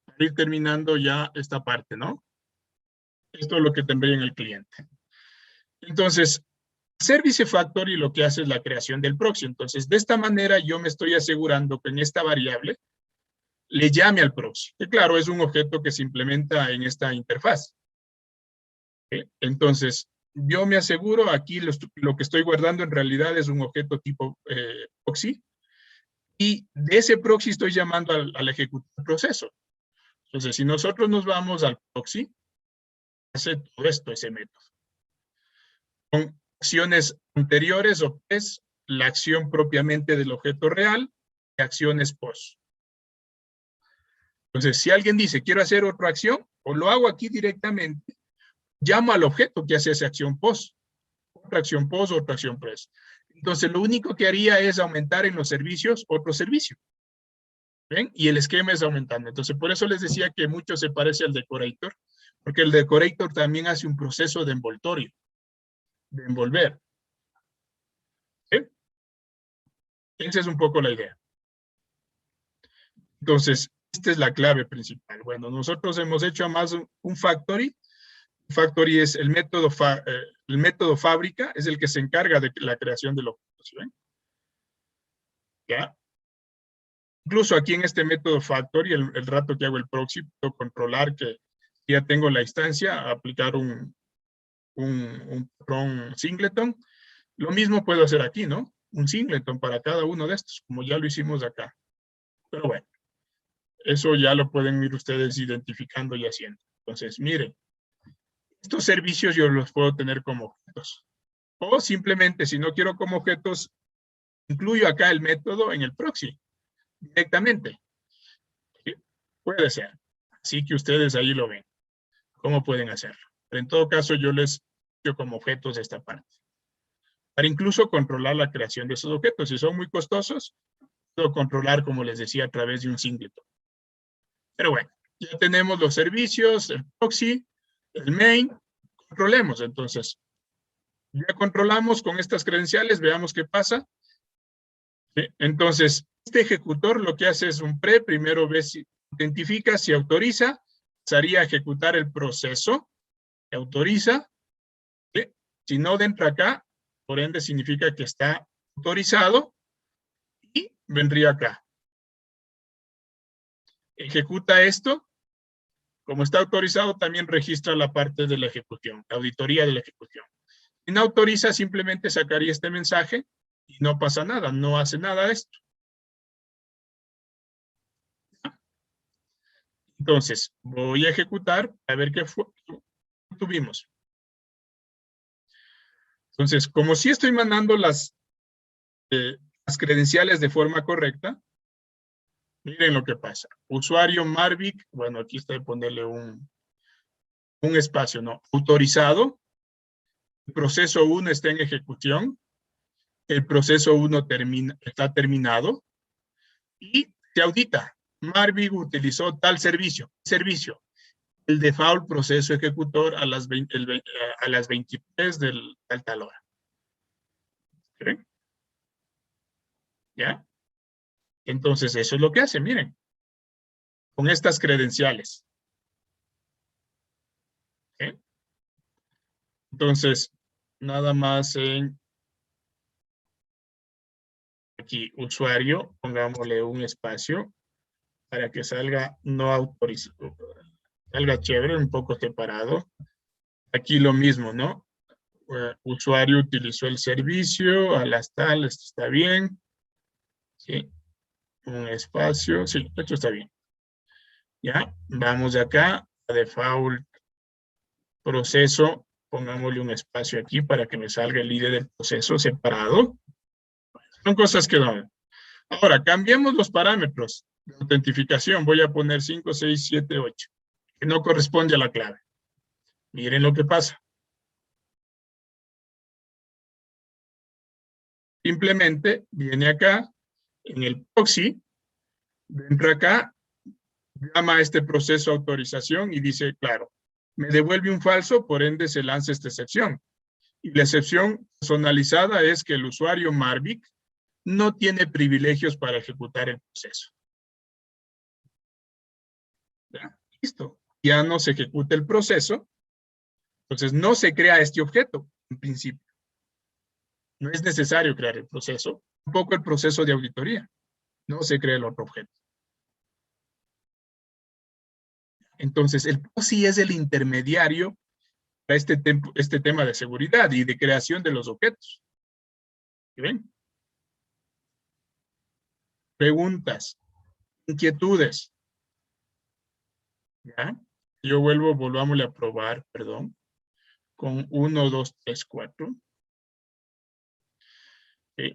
para ir terminando ya esta parte, ¿no? Esto es lo que tendría en el cliente. Entonces, Service Factory lo que hace es la creación del proxy. Entonces, de esta manera yo me estoy asegurando que en esta variable le llame al proxy. Que claro, es un objeto que se implementa en esta interfaz. ¿Okay? Entonces, yo me aseguro, aquí lo que estoy guardando en realidad es un objeto tipo proxy. Y de ese proxy estoy llamando al ejecutor proceso. Entonces, si nosotros nos vamos al proxy, hace todo esto, ese método. Con acciones anteriores o pres, la acción propiamente del objeto real y acciones post. Entonces, si alguien dice, quiero hacer otra acción, o lo hago aquí directamente, llamo al objeto que hace esa acción post. Otra acción post, otra acción pres. Entonces, lo único que haría es aumentar en los servicios otro servicio. ¿Ven? Y el esquema es aumentando. Entonces, por eso les decía que mucho se parece al decorator, porque el decorator también hace un proceso de envoltorio, de envolver. ¿Sí? Esa es un poco la idea. Entonces, esta es la clave principal. Bueno, nosotros hemos hecho más un factory. Factory es el método fábrica, es el que se encarga de la creación de los objetos. ¿Ven? ¿Ya? Incluso aquí en este método factory, el rato que hago el proxy, puedo controlar que ya tengo la instancia, aplicar un patrón singleton. Lo mismo puedo hacer aquí, ¿no? Un singleton para cada uno de estos, como ya lo hicimos acá. Pero bueno, eso ya lo pueden ir ustedes identificando y haciendo. Entonces, miren, Estos servicios yo los puedo tener como objetos. O simplemente, si no quiero como objetos, incluyo acá el método en el proxy, directamente. ¿Sí? Puede ser. Así que ustedes ahí lo ven. ¿Cómo pueden hacerlo? Pero en todo caso, yo les doy como objetos esta parte. Para incluso controlar la creación de esos objetos. Si son muy costosos, puedo controlar, como les decía, a través de un singleton. Pero bueno, ya tenemos los servicios, el proxy, el main. Controlemos, entonces. Ya controlamos con estas credenciales, veamos qué pasa. ¿Sí? Entonces, este ejecutor lo que hace es un pre, primero ve si identifica, si autoriza, pasaría a ejecutar el proceso, autoriza. ¿Sí? Si no entra acá, por ende significa que está autorizado y vendría acá. Ejecuta esto. Como está autorizado, también registra la parte de la ejecución, la auditoría de la ejecución. Si no autoriza, simplemente sacaría este mensaje y no pasa nada, no hace nada de esto. Entonces, voy a ejecutar a ver qué tuvimos. Entonces, como si estoy mandando las credenciales de forma correcta, miren lo que pasa. Usuario Marvic, bueno, aquí está de ponerle un espacio, ¿no? Autorizado. El proceso 1 está en ejecución. El proceso 1 está terminado. Y se audita. Marvic utilizó tal servicio. El default proceso ejecutor a las 23 del tal hora. ¿Sí? ¿Ya? Entonces, eso es lo que hace, miren. Con estas credenciales. ¿Sí? Entonces, nada más en aquí, usuario, pongámosle un espacio para que salga no autorizado. Salga chévere, un poco separado. Aquí lo mismo, ¿no? Usuario utilizó el servicio, a las tales, esto está bien. Sí. Un espacio, sí, esto está bien. Ya, vamos de acá a default proceso, pongámosle un espacio aquí para que me salga el ID del proceso separado. Son cosas que no. Ahora, cambiemos los parámetros de autentificación. Voy a poner 5, 6, 7, 8, que no corresponde a la clave. Miren lo que pasa. Simplemente viene acá, en el proxy, entra acá, llama a este proceso autorización y dice, claro, me devuelve un falso, por ende se lanza esta excepción. Y la excepción personalizada es que el usuario Marvic no tiene privilegios para ejecutar el proceso. ¿Ya? Listo. Ya no se ejecuta el proceso, entonces no se crea este objeto, en principio. No es necesario crear el proceso, tampoco el proceso de auditoría. No se crea el otro objeto. Entonces, el POSI es el intermediario para este tema de seguridad y de creación de los objetos. ¿Ven? Preguntas, inquietudes. ¿Ya? Yo volvámosle a probar, perdón, con 1, 2, 3, 4.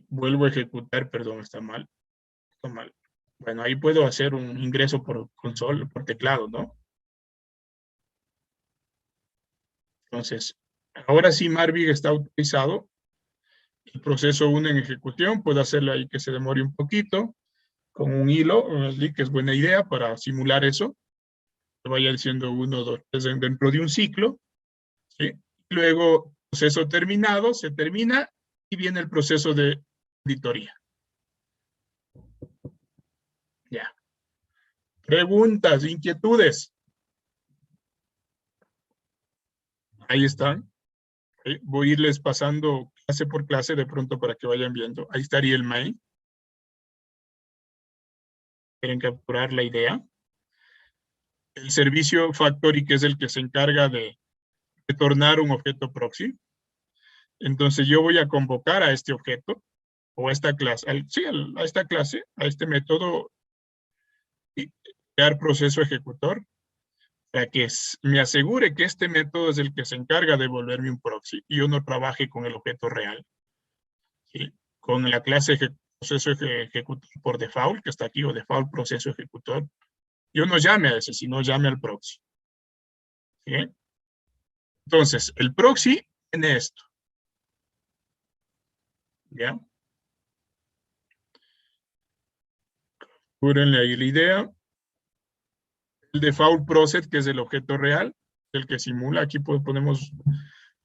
Vuelvo a ejecutar, perdón, está mal. Está mal. Bueno, ahí puedo hacer un ingreso por consola, por teclado, ¿no? Entonces, ahora sí Marvic está autorizado. El proceso 1 en ejecución, puedo hacerle ahí que se demore un poquito, con un hilo, que es buena idea para simular eso. Que vaya diciendo 1, 2, 3 dentro de un ciclo. ¿Sí? Luego, proceso terminado, se termina y viene el proceso de auditoría. Ya. Preguntas, inquietudes. Ahí están. Voy a irles pasando clase por clase de pronto para que vayan viendo. Ahí estaría el main. Quieren capturar la idea. El servicio factory, que es el que se encarga de retornar un objeto proxy. Entonces yo voy a convocar a este objeto o a esta clase, a esta clase, a este método y crear proceso ejecutor. para que me asegure que este método es el que se encarga de volverme un proxy y yo no trabaje con el objeto real. ¿Sí? Con la clase proceso ejecutor por default, que está aquí, o default proceso ejecutor, yo no llame a ese, sino llame al proxy. ¿Sí? Entonces, el proxy tiene esto. ¿Ya? Cúrenle ahí la idea. El default process, que es el objeto real, el que simula. Aquí ponemos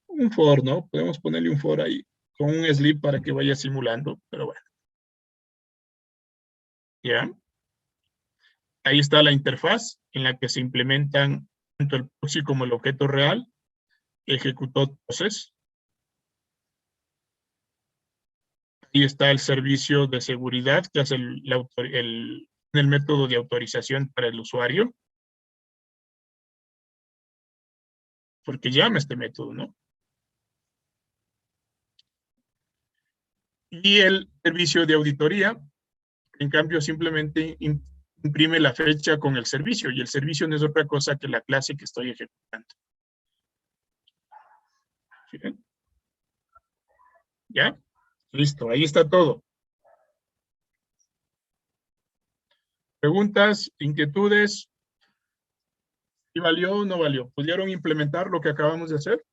un for, ¿no? Podemos ponerle un for ahí, con un sleep para que vaya simulando, pero bueno. ¿Ya? Ahí está la interfaz en la que se implementan tanto el proxy como el objeto real, ejecutor process. Ahí está el servicio de seguridad, que es el método de autorización para el usuario. Porque llama este método, ¿no? Y el servicio de auditoría, en cambio, simplemente imprime la fecha con el servicio, y el servicio no es otra cosa que la clase que estoy ejecutando. ¿Sí? ¿Ya? Listo, ahí está todo. ¿Preguntas, inquietudes? ¿Sí valió o no valió? ¿Pudieron implementar lo que acabamos de hacer?